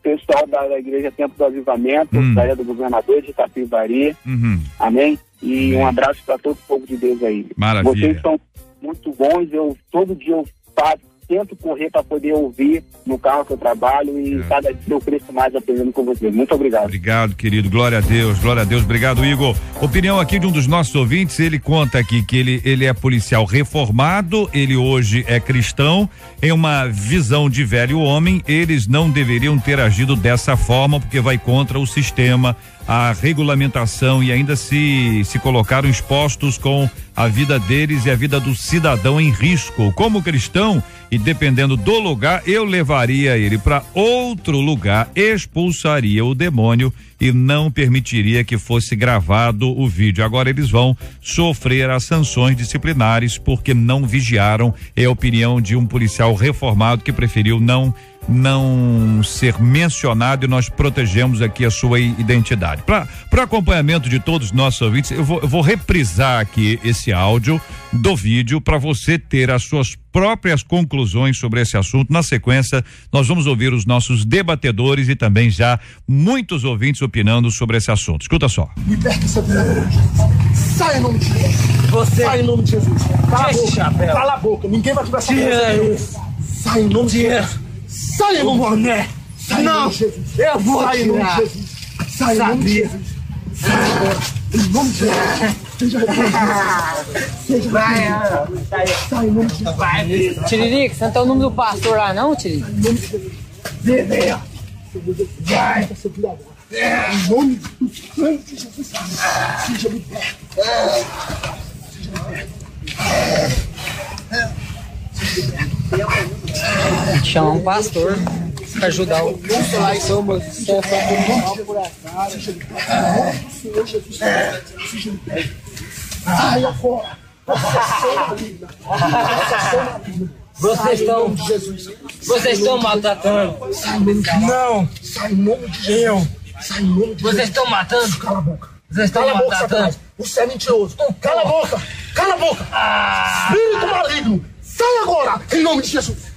Pessoal da Igreja Tempo do Avivamento, da Ilha do Governador de Itapivari. Amém? E um abraço para todo o povo de Deus aí. Maravilha. Vocês são muito bons, todo dia eu tento correr para poder ouvir no carro que eu trabalho, e cada dia eu cresço mais aprendendo com vocês. Muito obrigado. Obrigado, querido. Glória a Deus, glória a Deus. Obrigado, Igor. Opinião aqui de um dos nossos ouvintes, ele conta aqui que ele é policial reformado, ele hoje é cristão. Em uma visão de velho homem, eles não deveriam ter agido dessa forma, porque vai contra o sistema, a regulamentação, e ainda se colocaram expostos com a vida deles e a vida do cidadão em risco. Como cristão, e dependendo do lugar, eu levaria ele para outro lugar, expulsaria o demônio e não permitiria que fosse gravado o vídeo. Agora eles vão sofrer as sanções disciplinares porque não vigiaram. É a opinião de um policial reformado que preferiu não ser mencionado, e nós protegemos aqui a sua identidade. Para acompanhamento de todos os nossos ouvintes, eu vou reprisar aqui esse áudio do vídeo para você ter as suas próprias conclusões sobre esse assunto. Na sequência, nós vamos ouvir os nossos debatedores e também já muitos ouvintes opinando sobre esse assunto. Escuta só. Liberta essa mulher. Sai em nome de Jesus. Você. Sai em nome de Jesus. Cala a boca. Ninguém vai conversar com você. Sai em nome de Jesus. Sai em nome de Jesus. Sai em nome de Jesus. Eu vou tirar. Sai em nome de Jesus. Sai em nome de Jesus. Em nome de Jesus. Seja repreendido. Sai em nome de Jesus. Tiririca, você não tem o nome do pastor lá não, Tiririca? Em nome de Jesus. Venha. Vai. Em nome do sangue de Jesus. Seja liberto. Chamar um pastor para ajudar o somos por acaso. Senhor Jesus. Seja liberto. Saia fora. Vocês estão maltratando. Não. Sai em nome de Deus. Sai em nome de Deus. Vocês estão matando. Cala a boca. Vocês estão maltratando. Você é mentiroso. Cala a boca. Cala a boca. Espírito maligno. Sai agora. Em nome de Jesus.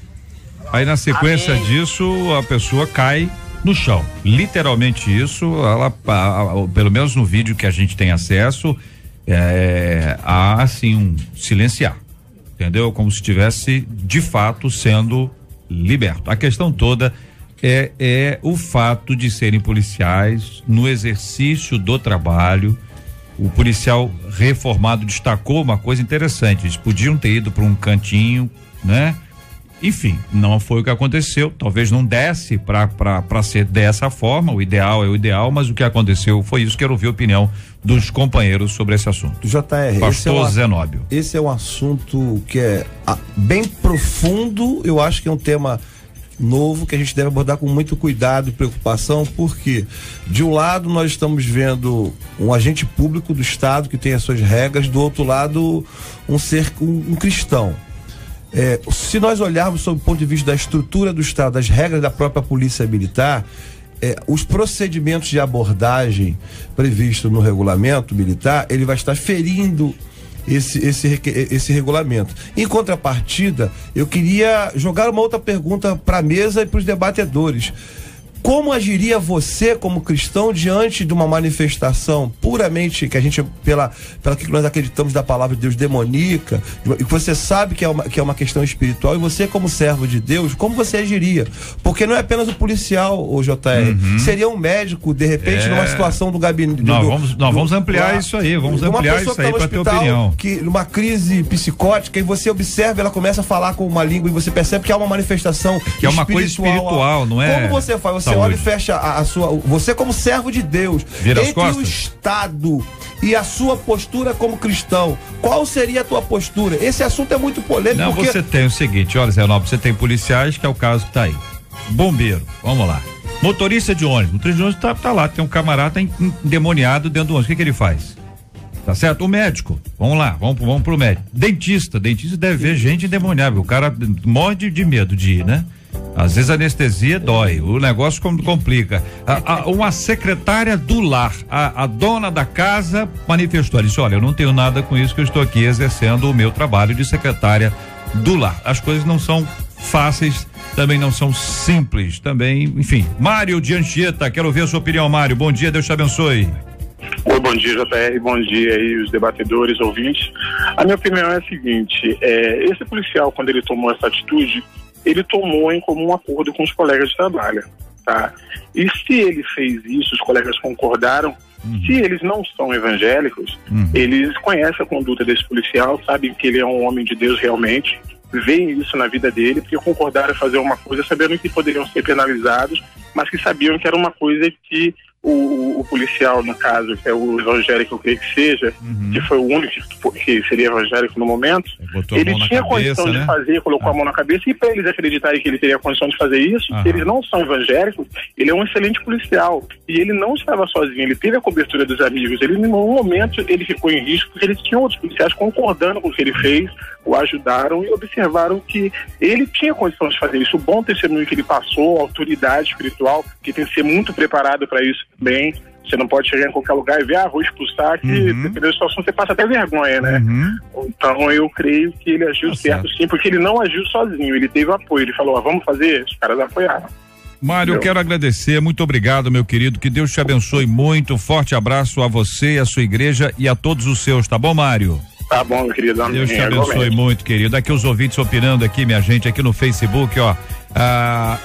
Aí na sequência disso, a pessoa cai no chão. Literalmente isso, ela, pelo menos no vídeo que a gente tem acesso, há assim um silenciar, entendeu? Como se estivesse de fato sendo liberto. A questão toda é o fato de serem policiais no exercício do trabalho. O policial reformado destacou uma coisa interessante: eles podiam ter ido para um cantinho, né? Enfim, não foi o que aconteceu. Talvez não desse para ser dessa forma. O ideal é o ideal, mas o que aconteceu foi isso. Quero ouvir a opinião dos companheiros sobre esse assunto. JR, Pastor Zenóbio. Esse é um assunto que é bem profundo. Eu acho que é um tema novo que a gente deve abordar com muito cuidado e preocupação, porque de um lado nós estamos vendo um agente público do Estado que tem as suas regras, do outro lado um cristão. Se nós olharmos sob o ponto de vista da estrutura do Estado, das regras da própria Polícia Militar, os procedimentos de abordagem previstos no regulamento militar, ele vai estar ferindo esse regulamento. Em contrapartida, eu queria jogar uma outra pergunta para a mesa e para os debatedores. Como agiria você como cristão diante de uma manifestação puramente que a gente, pela que nós acreditamos da palavra de Deus, demoníaca, e que você sabe que é uma questão espiritual, e você como servo de Deus, como você agiria? Porque não é apenas o policial, o JR, seria um médico, de repente, numa situação do gabinete. Vamos ampliar isso aí, vamos ampliar isso aí para ter opinião. Que numa crise psicótica, e você observa, ela começa a falar com uma língua, e você percebe que há uma manifestação que é uma coisa espiritual, não é? Como você faz? Você olha e fecha a sua. Você, como servo de Deus, entre o Estado e a sua postura como cristão, qual seria a tua postura? Esse assunto é muito polêmico. Não, porque você tem o seguinte: olha, Zé Nobre, você tem policiais, que é o caso que tá aí. Bombeiro, vamos lá. Motorista de ônibus. O motorista de ônibus tá lá, tem um camarada endemoniado dentro do ônibus. O que ele faz? Tá certo? O médico, vamos lá, vamos pro médico. Dentista deve ver gente endemoniada. O cara morre de medo de ir, né? Às vezes a anestesia dói, o negócio complica. Uma secretária do lar, a dona da casa manifestou, ela disse: olha, eu não tenho nada com isso, que eu estou aqui exercendo o meu trabalho de secretária do lar. As coisas não são fáceis, também não são simples, também, enfim. Mário de Anchieta, quero ouvir a sua opinião, Mário. Bom dia, Deus te abençoe. Oi, bom dia, JR, bom dia aí os debatedores, ouvintes. A minha opinião é a seguinte: esse policial, quando ele tomou essa atitude, ele tomou em comum acordo com os colegas de trabalho, tá? E se ele fez isso, os colegas concordaram. Se eles não são evangélicos, eles conhecem a conduta desse policial, sabem que ele é um homem de Deus realmente, veem isso na vida dele, porque concordaram em fazer uma coisa sabendo que poderiam ser penalizados, mas que sabiam que era uma coisa que o policial, no caso, que é o evangélico, eu creio que seja, que foi o único que seria evangélico no momento, ele tinha condição de fazer, colocou a mão na cabeça, e para eles acreditarem que ele teria condição de fazer isso, eles não são evangélicos, ele é um excelente policial, e ele não estava sozinho, ele teve a cobertura dos amigos, ele em nenhum momento ele ficou em risco, porque eles tinham outros policiais concordando com o que ele fez, o ajudaram e observaram que ele tinha condição de fazer isso. O bom testemunho que ele passou, a autoridade espiritual, que tem que ser muito preparado para isso também. Você não pode chegar em qualquer lugar e ver, vou expulsar, que dependendo da situação você passa até vergonha, né? Então eu creio que ele agiu certo sim, porque ele não agiu sozinho, ele teve apoio, ele falou, vamos fazer, os caras apoiaram. Mário, eu quero agradecer, muito obrigado, meu querido, que Deus te abençoe muito, forte abraço a você, a sua igreja e a todos os seus, tá bom, Mário? Tá bom, meu querido. Deus te abençoe muito, querido. Aqui os ouvintes opinando aqui, minha gente, aqui no Facebook, ó.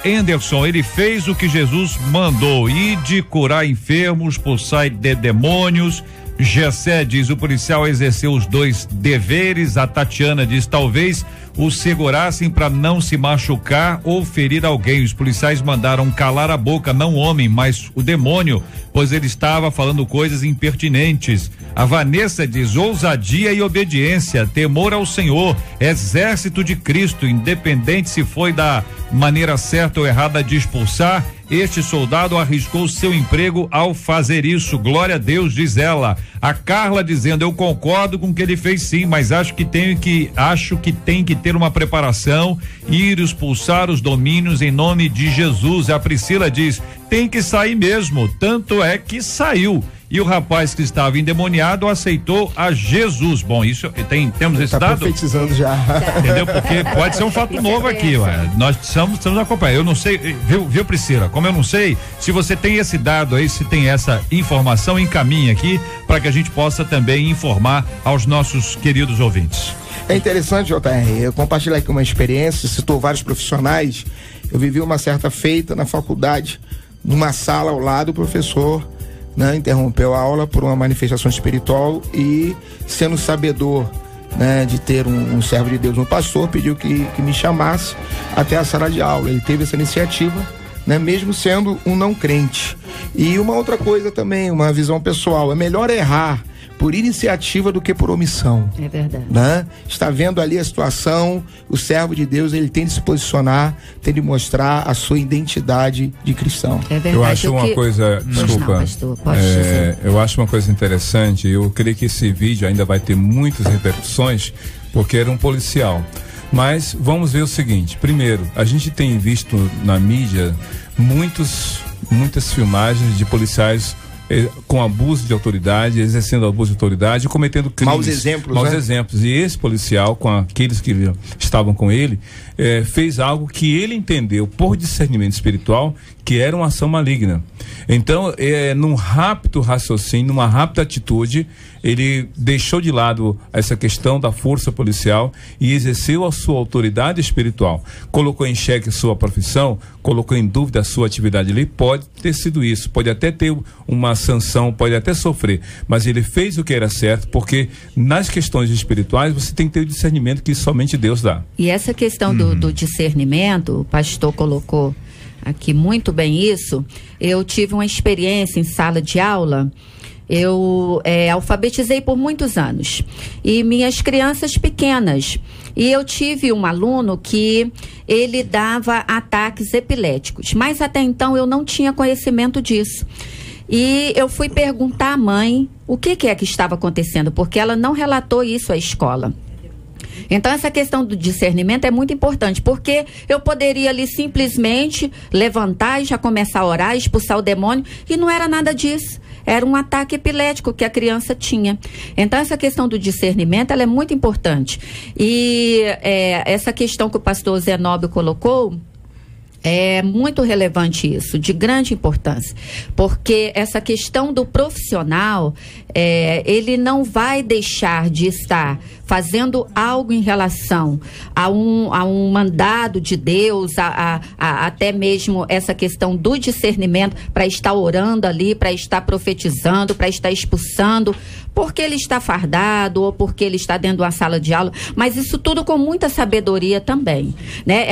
Anderson, ele fez o que Jesus mandou, ir de curar enfermos, expulsar de demônios. Gessé diz, o policial exerceu os 2 deveres. A Tatiana diz, talvez o segurassem para não se machucar ou ferir alguém. Os policiais mandaram calar a boca, não o homem, mas o demônio, pois ele estava falando coisas impertinentes. A Vanessa diz, ousadia e obediência, temor ao Senhor, exército de Cristo, independente se foi da maneira certa ou errada de expulsar, este soldado arriscou seu emprego ao fazer isso, glória a Deus, diz ela. A Carla dizendo, eu concordo com o que ele fez sim, mas acho que tem que ter uma preparação, ir expulsar os domínios em nome de Jesus. A Priscila diz, tem que sair mesmo, tanto é que saiu. E o rapaz que estava endemoniado aceitou a Jesus. Bom, isso temos esse dado? Profetizando já. Entendeu? Porque pode ser um fato novo aqui, ué. Nós estamos acompanhando. Eu não sei, viu, Priscila? Como eu não sei, se você tem esse dado aí, se tem essa informação, encaminhe aqui para que a gente possa também informar aos nossos queridos ouvintes. É interessante, JR, eu compartilho aqui uma experiência, citou vários profissionais. Eu vivi uma certa feita na faculdade, numa sala ao lado, o professor interrompeu a aula por uma manifestação espiritual e, sendo sabedor, de ter um servo de Deus, um pastor, pediu que me chamasse até a sala de aula. Ele teve essa iniciativa, mesmo sendo um não crente. E uma outra coisa também, uma visão pessoal, é melhor errar por iniciativa do que por omissão. É verdade. Está vendo ali a situação, o servo de Deus, ele tem de se posicionar, tem de mostrar a sua identidade de cristão. É verdade. Eu acho uma coisa, desculpa, não, pastor, pode dizer. Eu acho uma coisa interessante, eu creio que esse vídeo ainda vai ter muitas repercussões, porque era um policial. Mas vamos ver o seguinte, primeiro, a gente tem visto na mídia muitas filmagens de policiais com abuso de autoridade, exercendo abuso de autoridade, cometendo crimes. Maus exemplos. Maus exemplos. E esse policial, com aqueles que estavam com ele, fez algo que ele entendeu por discernimento espiritual que era uma ação maligna. Então, num rápido raciocínio, numa rápida atitude, ele deixou de lado essa questão da força policial e exerceu a sua autoridade espiritual. Colocou em xeque sua profissão, colocou em dúvida a sua atividade ali. Pode ter sido isso, pode até ter uma sanção, pode até sofrer, mas ele fez o que era certo, porque nas questões espirituais você tem que ter o discernimento que somente Deus dá. E essa questão do discernimento, o pastor colocou aqui muito bem isso. Eu tive uma experiência em sala de aula. Eu alfabetizei por muitos anos e minhas crianças pequenas, e eu tive um aluno que ele dava ataques epiléticos, mas até então eu não tinha conhecimento disso. E eu fui perguntar à mãe o que é que estava acontecendo, porque ela não relatou isso à escola. Então essa questão do discernimento é muito importante, porque eu poderia ali simplesmente levantar e já começar a orar, expulsar o demônio, e não era nada disso. Era um ataque epilético que a criança tinha. Então essa questão do discernimento, ela é muito importante. E essa questão que o pastor Zenóbio colocou, é muito relevante isso, de grande importância, porque essa questão do profissional, ele não vai deixar de estar fazendo algo em relação a um mandado de Deus, até mesmo essa questão do discernimento, para estar orando ali, para estar profetizando, para estar expulsando, porque ele está fardado ou porque ele está dentro de uma sala de aula, mas isso tudo com muita sabedoria também, né?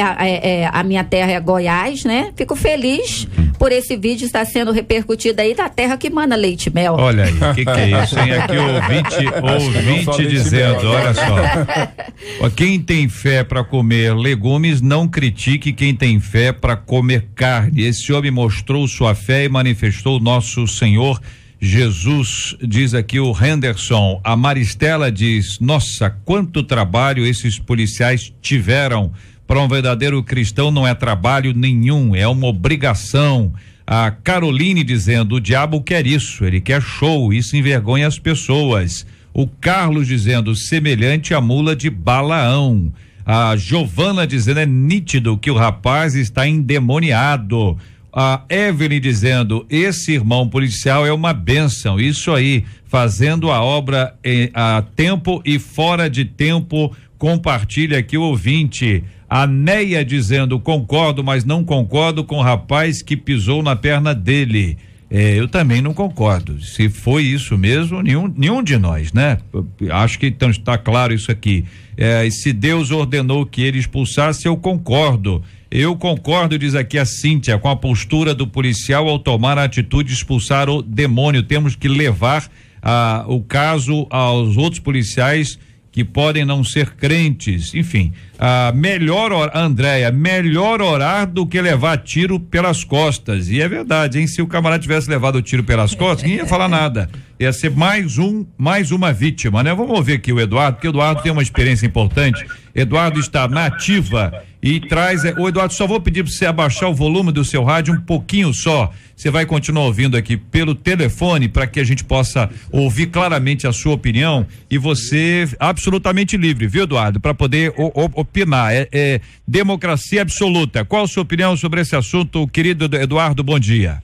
A minha terra é Goiás, né? Fico feliz por esse vídeo estar sendo repercutido aí da terra que mana leite e mel. Olha aí, o que é isso, hein? Aqui o ouvinte dizendo, olha só. Quem tem fé para comer legumes, não critique quem tem fé para comer carne. Esse homem mostrou sua fé e manifestou nosso Senhor Jesus, diz aqui o Henderson. A Maristela diz, nossa, quanto trabalho esses policiais tiveram. Para um verdadeiro cristão não é trabalho nenhum, é uma obrigação. A Caroline dizendo, o diabo quer isso, ele quer show, isso envergonha as pessoas. O Carlos dizendo, semelhante à mula de Balaão. A Giovana dizendo, é nítido que o rapaz está endemoniado. A Evelyn dizendo, esse irmão policial é uma bênção, isso aí, fazendo a obra a tempo e fora de tempo. Compartilha aqui o ouvinte. A Neia dizendo, concordo, mas não concordo com o rapaz que pisou na perna dele. Eu também não concordo. Se foi isso mesmo, nenhum de nós, né? Acho que então está claro isso aqui. E se Deus ordenou que ele expulsasse, eu concordo. Eu concordo, diz aqui a Cíntia, com a postura do policial ao tomar a atitude de expulsar o demônio. Temos que levar o caso aos outros policiais que podem não ser crentes, enfim, Andréia, melhor orar do que levar tiro pelas costas, e é verdade, hein? Se o camarada tivesse levado o tiro pelas costas, ninguém ia falar nada, ia ser mais uma vítima, né? Vamos ouvir aqui o Eduardo, porque o Eduardo tem uma experiência importante. Eduardo está na ativa e traz, Eduardo, só vou pedir para você abaixar o volume do seu rádio um pouquinho só, você vai continuar ouvindo aqui pelo telefone para que a gente possa ouvir claramente a sua opinião, e você absolutamente livre, viu, Eduardo, para poder opinar, é democracia absoluta. Qual a sua opinião sobre esse assunto, querido Eduardo? Bom dia.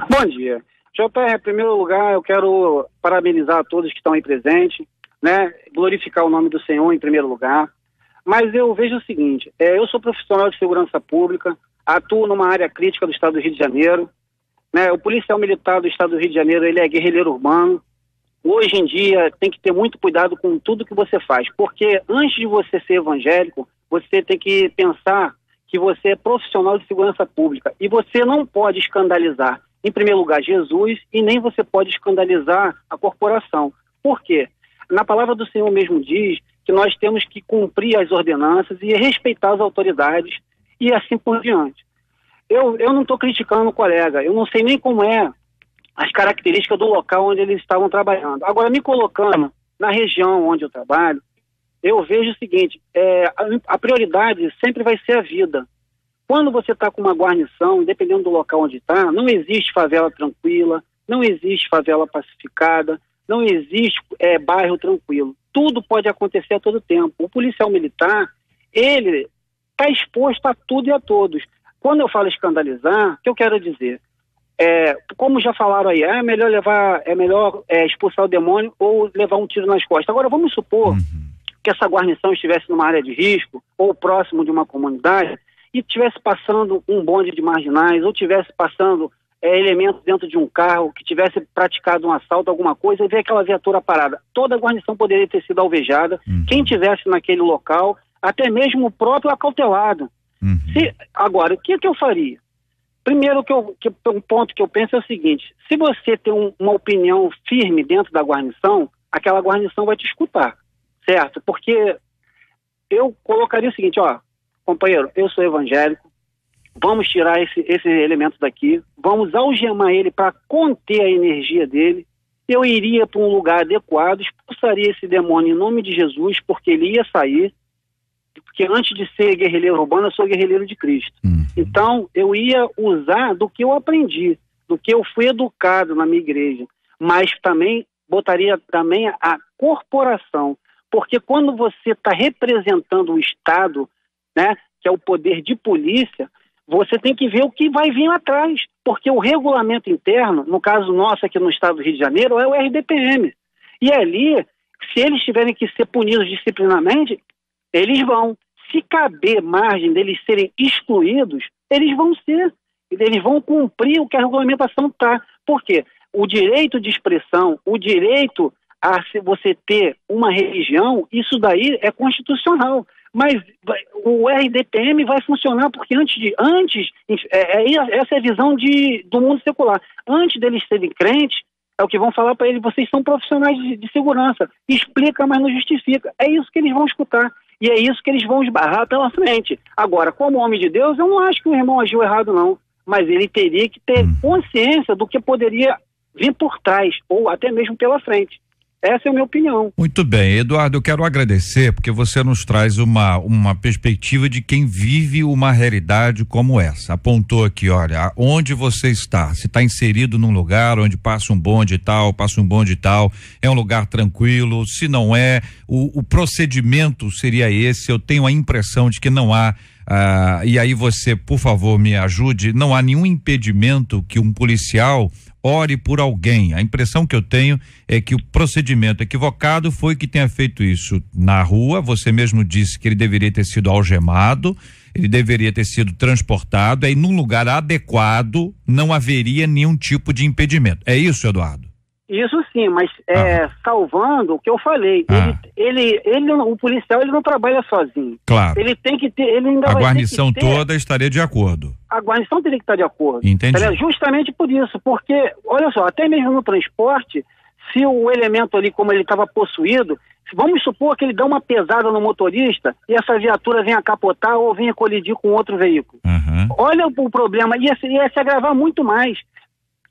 Bom dia. JR, em primeiro lugar, eu quero parabenizar a todos que estão aí presentes, né? Glorificar o nome do Senhor em primeiro lugar. Mas eu vejo o seguinte, eu sou profissional de segurança pública, atuo numa área crítica do estado do Rio de Janeiro, né? O policial militar do estado do Rio de Janeiro, ele é guerrilheiro urbano. Hoje em dia tem que ter muito cuidado com tudo que você faz, porque antes de você ser evangélico, você tem que pensar que você é profissional de segurança pública e você não pode escandalizar, em primeiro lugar, Jesus, e nem você pode escandalizar a corporação. Por quê? Na palavra do Senhor mesmo diz que nós temos que cumprir as ordenanças e respeitar as autoridades e assim por diante. Eu não estou criticando o colega, eu não sei nem como é as características do local onde eles estavam trabalhando. Agora, me colocando na região onde eu trabalho, eu vejo o seguinte, a prioridade sempre vai ser a vida. Quando você está com uma guarnição, dependendo do local onde está, não existe favela tranquila, não existe favela pacificada, não existe bairro tranquilo. Tudo pode acontecer a todo tempo. O policial militar, ele está exposto a tudo e a todos. Quando eu falo escandalizar, o que eu quero dizer? Como já falaram aí, é melhor expulsar o demônio ou levar um tiro nas costas. Agora, vamos supor que essa guarnição estivesse numa área de risco ou próximo de uma comunidade e estivesse passando um bonde de marginais ou estivesse passando elementos dentro de um carro que tivesse praticado um assalto, alguma coisa, e ver aquela viatura parada. Toda a guarnição poderia ter sido alvejada, quem tivesse naquele local, até mesmo o próprio acautelado. Agora, o que eu faria? Primeiro, um ponto que eu penso é o seguinte, se você tem uma opinião firme dentro da guarnição, aquela guarnição vai te escutar, certo? Porque eu colocaria o seguinte, companheiro, eu sou evangélico, vamos tirar esse elemento daqui, vamos algemar ele para conter a energia dele, eu iria para um lugar adequado, expulsaria esse demônio em nome de Jesus, porque ele ia sair, porque antes de ser guerrilheiro urbano, eu sou guerrilheiro de Cristo. Então, eu ia usar do que eu aprendi, do que eu fui educado na minha igreja, mas também botaria também a corporação, porque quando você está representando o Estado, né, que é o poder de polícia, você tem que ver o que vai vir atrás, porque o regulamento interno, no caso nosso aqui no estado do Rio de Janeiro, é o RDPM. E ali, se eles tiverem que ser punidos disciplinarmente, eles vão. Se caber margem deles serem excluídos, eles vão ser. Eles vão cumprir o que a regulamentação está. Por quê? O direito de expressão, o direito a você ter uma religião, isso daí é constitucional. Mas o RDPM vai funcionar porque essa é a visão do mundo secular. Antes deles serem crentes, é o que vão falar para eles: vocês são profissionais de segurança. Explica, mas não justifica. É isso que eles vão escutar. E é isso que eles vão esbarrar pela frente. Agora, como homem de Deus, eu não acho que o irmão agiu errado, não. Mas ele teria que ter consciência do que poderia vir por trás, ou até mesmo pela frente. Essa é a minha opinião. Muito bem, Eduardo, eu quero agradecer porque você nos traz uma perspectiva de quem vive uma realidade como essa. Apontou aqui, olha, onde você está, se está inserido num lugar onde passa um bonde e tal, é um lugar tranquilo, se não é, o procedimento seria esse, eu tenho a impressão de que não há, e aí você, por favor, me ajude, não há nenhum impedimento que um policial ore por alguém. A impressão que eu tenho é que o procedimento equivocado foi que tenha feito isso na rua. Você mesmo disse que ele deveria ter sido algemado, ele deveria ter sido transportado, aí num lugar adequado não haveria nenhum tipo de impedimento. É isso, Eduardo? Isso sim, mas salvando o que eu falei, o policial ele não trabalha sozinho. Claro. Ele tem que ter, ele ainda a vai guarnição ter que ter, toda estaria de acordo. A guarnição teria que estar de acordo. Entendi. Justamente por isso, porque, olha só, até mesmo no transporte, se o elemento ali, como ele estava possuído, vamos supor que ele dá uma pesada no motorista e essa viatura venha capotar ou venha colidir com outro veículo. Olha o problema, ia se agravar muito mais.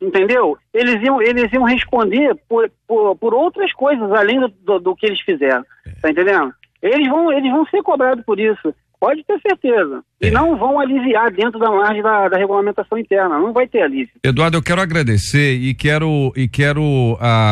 Entendeu? Eles iam responder por outras coisas além do que eles fizeram. Tá entendendo? Eles vão ser cobrados por isso. Pode ter certeza. E não vão aliviar dentro da margem da regulamentação interna. Não vai ter alívio. Eduardo, eu quero agradecer e quero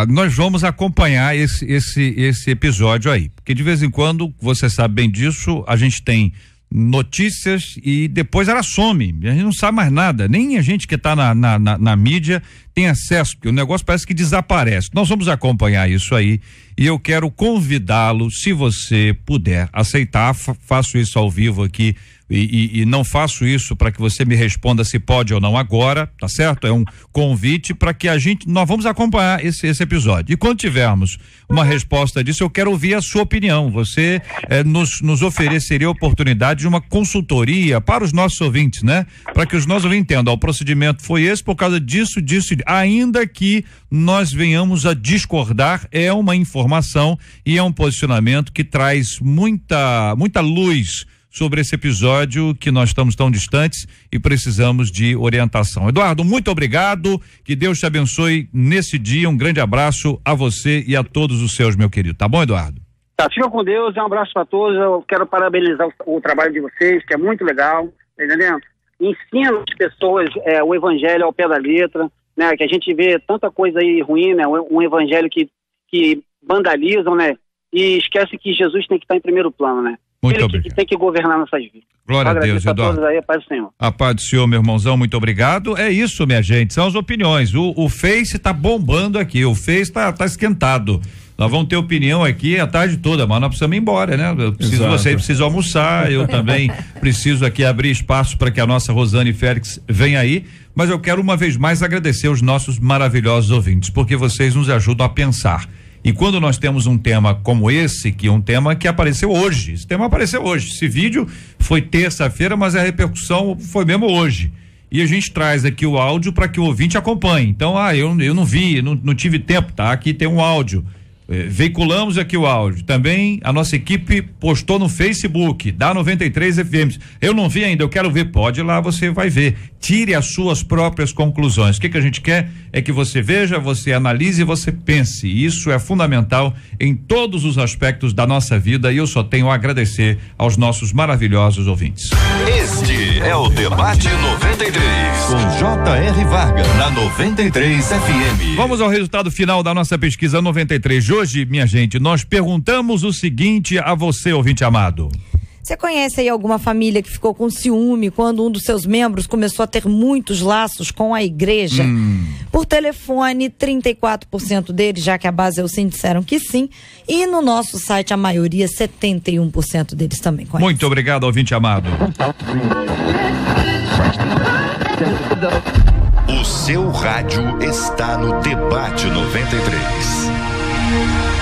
nós vamos acompanhar esse episódio aí. Porque de vez em quando, você sabe bem disso, a gente tem notícias e depois ela some, a gente não sabe mais nada, nem a gente que está na mídia tem acesso, porque o negócio parece que desaparece. Nós vamos acompanhar isso aí e eu quero convidá-lo, se você puder aceitar, faço isso ao vivo aqui e não faço isso para que você me responda se pode ou não agora, tá certo? É um convite para que nós vamos acompanhar esse episódio. E quando tivermos uma resposta disso, eu quero ouvir a sua opinião. Você nos ofereceria a oportunidade de uma consultoria para os nossos ouvintes, né? Para que os nossos ouvintes entendam, o procedimento foi esse por causa disso, ainda que nós venhamos a discordar, é uma informação e é um posicionamento que traz muita luz sobre esse episódio que nós estamos tão distantes e precisamos de orientação. Eduardo, muito obrigado, que Deus te abençoe nesse dia, um grande abraço a você e a todos os seus, meu querido, tá bom, Eduardo? Tá, fica com Deus, um abraço para todos, eu quero parabenizar o trabalho de vocês, que é muito legal, tá entendendo? Ensina as pessoas o evangelho ao pé da letra, né? Que a gente vê tanta coisa aí ruim, né? Um evangelho que vandalizam, né? E esquece que Jesus tem que estar em primeiro plano, né? Muito obrigado. Que tem que governar nossas vidas. Glória a Deus, Eduardo. Aí, a paz do Senhor. A paz do Senhor, meu irmãozão, muito obrigado. É isso, minha gente, são as opiniões. O Face tá bombando aqui, o Face tá esquentado. Nós vamos ter opinião aqui a tarde toda, mas nós precisamos ir embora, né? Você precisa almoçar, eu também preciso aqui abrir espaço para que a nossa Rosane Félix venha aí, mas eu quero uma vez mais agradecer os nossos maravilhosos ouvintes, porque vocês nos ajudam a pensar. E quando nós temos um tema como esse, que é um tema que apareceu hoje, esse tema apareceu hoje, esse vídeo foi terça-feira, mas a repercussão foi mesmo hoje. E a gente traz aqui o áudio para que o ouvinte acompanhe. Então, eu não vi, não tive tempo, tá? Aqui tem um áudio. Veiculamos aqui o áudio. Também a nossa equipe postou no Facebook da 93 FM. Eu não vi ainda, eu quero ver. Pode ir lá, você vai ver. Tire as suas próprias conclusões. O que a gente quer é que você veja, você analise e você pense. Isso é fundamental em todos os aspectos da nossa vida e eu só tenho a agradecer aos nossos maravilhosos ouvintes. Este é o Debate 93 com J.R. Vargas na 93 FM. Vamos ao resultado final da nossa pesquisa 93 de hoje, minha gente. Nós perguntamos o seguinte a você, ouvinte amado. Você conhece aí alguma família que ficou com ciúme quando um dos seus membros começou a ter muitos laços com a igreja? Por telefone, 34% deles, já que a base é o sim, disseram que sim. E no nosso site, a maioria, 71% deles também conhecem. Muito obrigado, ouvinte amado. O seu rádio está no Debate 93.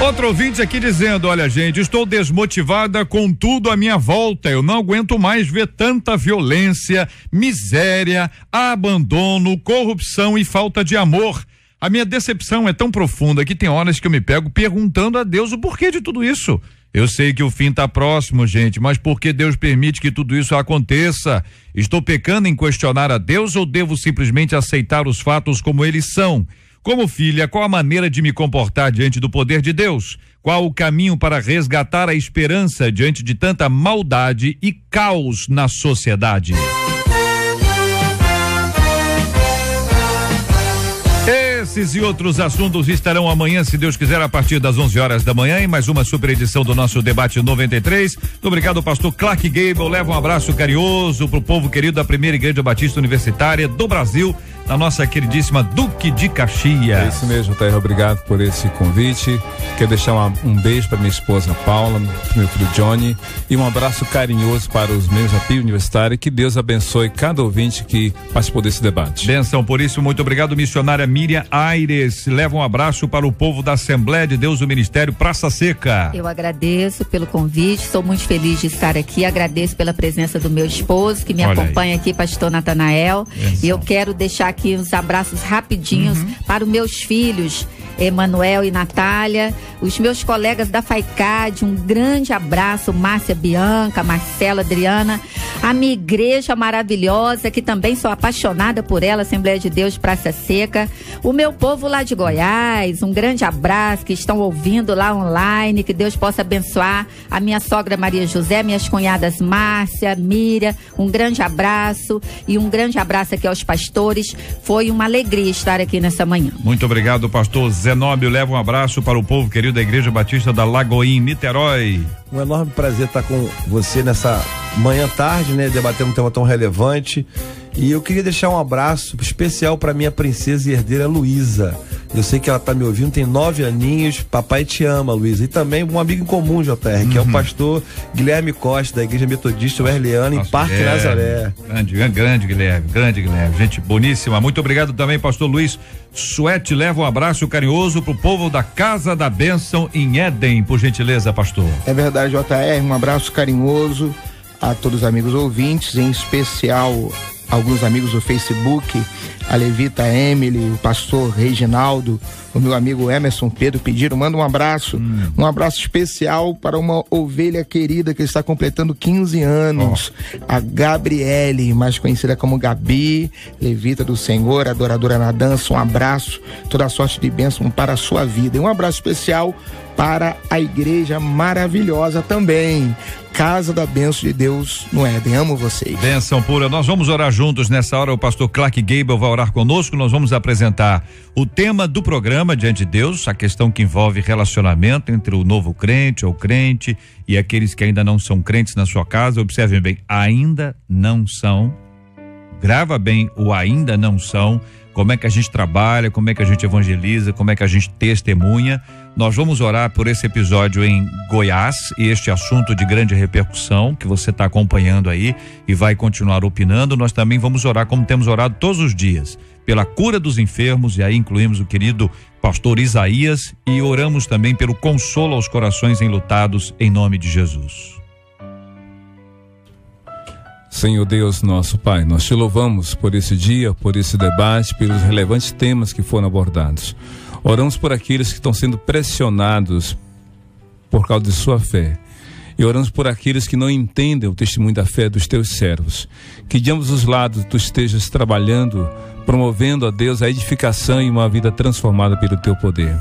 Outro ouvinte aqui dizendo, olha gente, estou desmotivada com tudo à minha volta, eu não aguento mais ver tanta violência, miséria, abandono, corrupção e falta de amor. A minha decepção é tão profunda que tem horas que eu me pego perguntando a Deus o porquê de tudo isso. Eu sei que o fim está próximo, gente, mas por que Deus permite que tudo isso aconteça? Estou pecando em questionar a Deus ou devo simplesmente aceitar os fatos como eles são? Como filha, qual a maneira de me comportar diante do poder de Deus? Qual o caminho para resgatar a esperança diante de tanta maldade e caos na sociedade? Esses e outros assuntos estarão amanhã, se Deus quiser, a partir das 11 horas da manhã, em mais uma super edição do nosso Debate 93. Muito obrigado, pastor Clark Gable. Leva um abraço carinhoso pro povo querido da Primeira Igreja Batista Universitária do Brasil, na nossa queridíssima Duque de Caxias. É isso mesmo, Tair, obrigado por esse convite. Quero deixar um beijo para minha esposa Paula, pro meu filho Johnny, e um abraço carinhoso para os membros da PIB Universitária. Que Deus abençoe cada ouvinte que participou desse debate. Benção, por isso, muito obrigado, missionária Miriam Aires. Leva um abraço para o povo da Assembleia de Deus do Ministério Praça Seca. Eu agradeço pelo convite, sou muito feliz de estar aqui, agradeço pela presença do meu esposo que me acompanha aqui, pastor Natanael. E eu quero deixar aqui uns abraços rapidinhos para os meus filhos, Emanuel e Natália, os meus colegas da FAICAD, um grande abraço, Márcia Bianca, Marcela Adriana, a minha igreja maravilhosa, que também sou apaixonada por ela, Assembleia de Deus Praça Seca, o meu povo lá de Goiás, um grande abraço, que estão ouvindo lá online, que Deus possa abençoar a minha sogra Maria José, minhas cunhadas Márcia, Miriam, um grande abraço e um grande abraço aqui aos pastores, foi uma alegria estar aqui nessa manhã. Muito obrigado, pastor Zenóbio. Leva um abraço para o povo querido da Igreja Batista da Lagoinha, Niterói. Um enorme prazer estar com você nessa manhã tarde, né? Debatendo um tema tão relevante. E eu queria deixar um abraço especial para minha princesa e herdeira Luísa. Eu sei que ela tá me ouvindo, tem 9 aninhos. Papai te ama, Luísa. E também um amigo em comum, JR, que é o pastor Guilherme Costa, da Igreja Metodista Wesleyana, em Parque Nazaré. Grande Guilherme. Gente boníssima. Muito obrigado também, pastor Luiz Suete. Leva um abraço carinhoso pro povo da Casa da Bênção em Éden, por gentileza, pastor. É verdade, JR, um abraço carinhoso a todos os amigos ouvintes, em especial alguns amigos do Facebook, a Levita Emily, o pastor Reginaldo, o meu amigo Emerson Pedro pediram, manda um abraço especial para uma ovelha querida que está completando 15 anos, a Gabriele, mais conhecida como Gabi, Levita do Senhor, adoradora na dança. Um abraço, toda sorte de bênção para a sua vida, e um abraço especial para a igreja maravilhosa também, Casa da Bênção de Deus no Éden. Amo vocês. Bênção pura. Nós vamos orar juntos nessa hora. O pastor Clark Gable vai orar conosco. Nós vamos apresentar o tema do programa Diante de Deus, a questão que envolve relacionamento entre o novo crente ou crente e aqueles que ainda não são crentes na sua casa. Observem bem, ainda não são. Grava bem o ainda não são. Como é que a gente trabalha, como é que a gente evangeliza, como é que a gente testemunha. Nós vamos orar por esse episódio em Goiás e este assunto de grande repercussão que você está acompanhando aí e vai continuar opinando. Nós também vamos orar, como temos orado todos os dias, pela cura dos enfermos, e aí incluímos o querido pastor Isaías, e oramos também pelo consolo aos corações enlutados, em nome de Jesus. Senhor Deus, nosso Pai, nós te louvamos por esse dia, por esse debate, pelos relevantes temas que foram abordados. Oramos por aqueles que estão sendo pressionados por causa de sua fé. E oramos por aqueles que não entendem o testemunho da fé dos teus servos. Que de ambos os lados tu estejas trabalhando, promovendo a Deus a edificação e uma vida transformada pelo teu poder.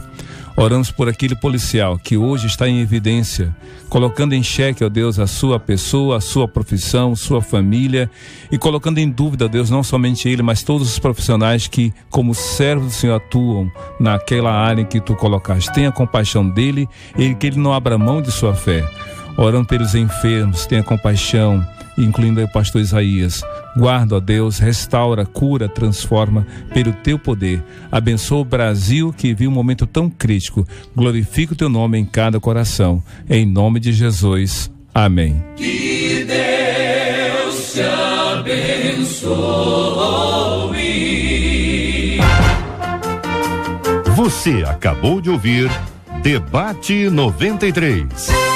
Oramos por aquele policial que hoje está em evidência, colocando em xeque, ó Deus, a sua pessoa, a sua profissão, sua família, e colocando em dúvida, ó Deus, não somente ele, mas todos os profissionais que, como servos do Senhor, atuam naquela área em que tu colocaste. Tenha compaixão dele e que ele não abra mão de sua fé. Orando pelos enfermos, tenha compaixão, incluindo aí o pastor Isaías. Guarda, ó Deus, restaura, cura, transforma pelo teu poder. Abençoa o Brasil que vive um momento tão crítico. Glorifica o teu nome em cada coração. Em nome de Jesus. Amém. Que Deus te abençoe. Você acabou de ouvir Debate 93.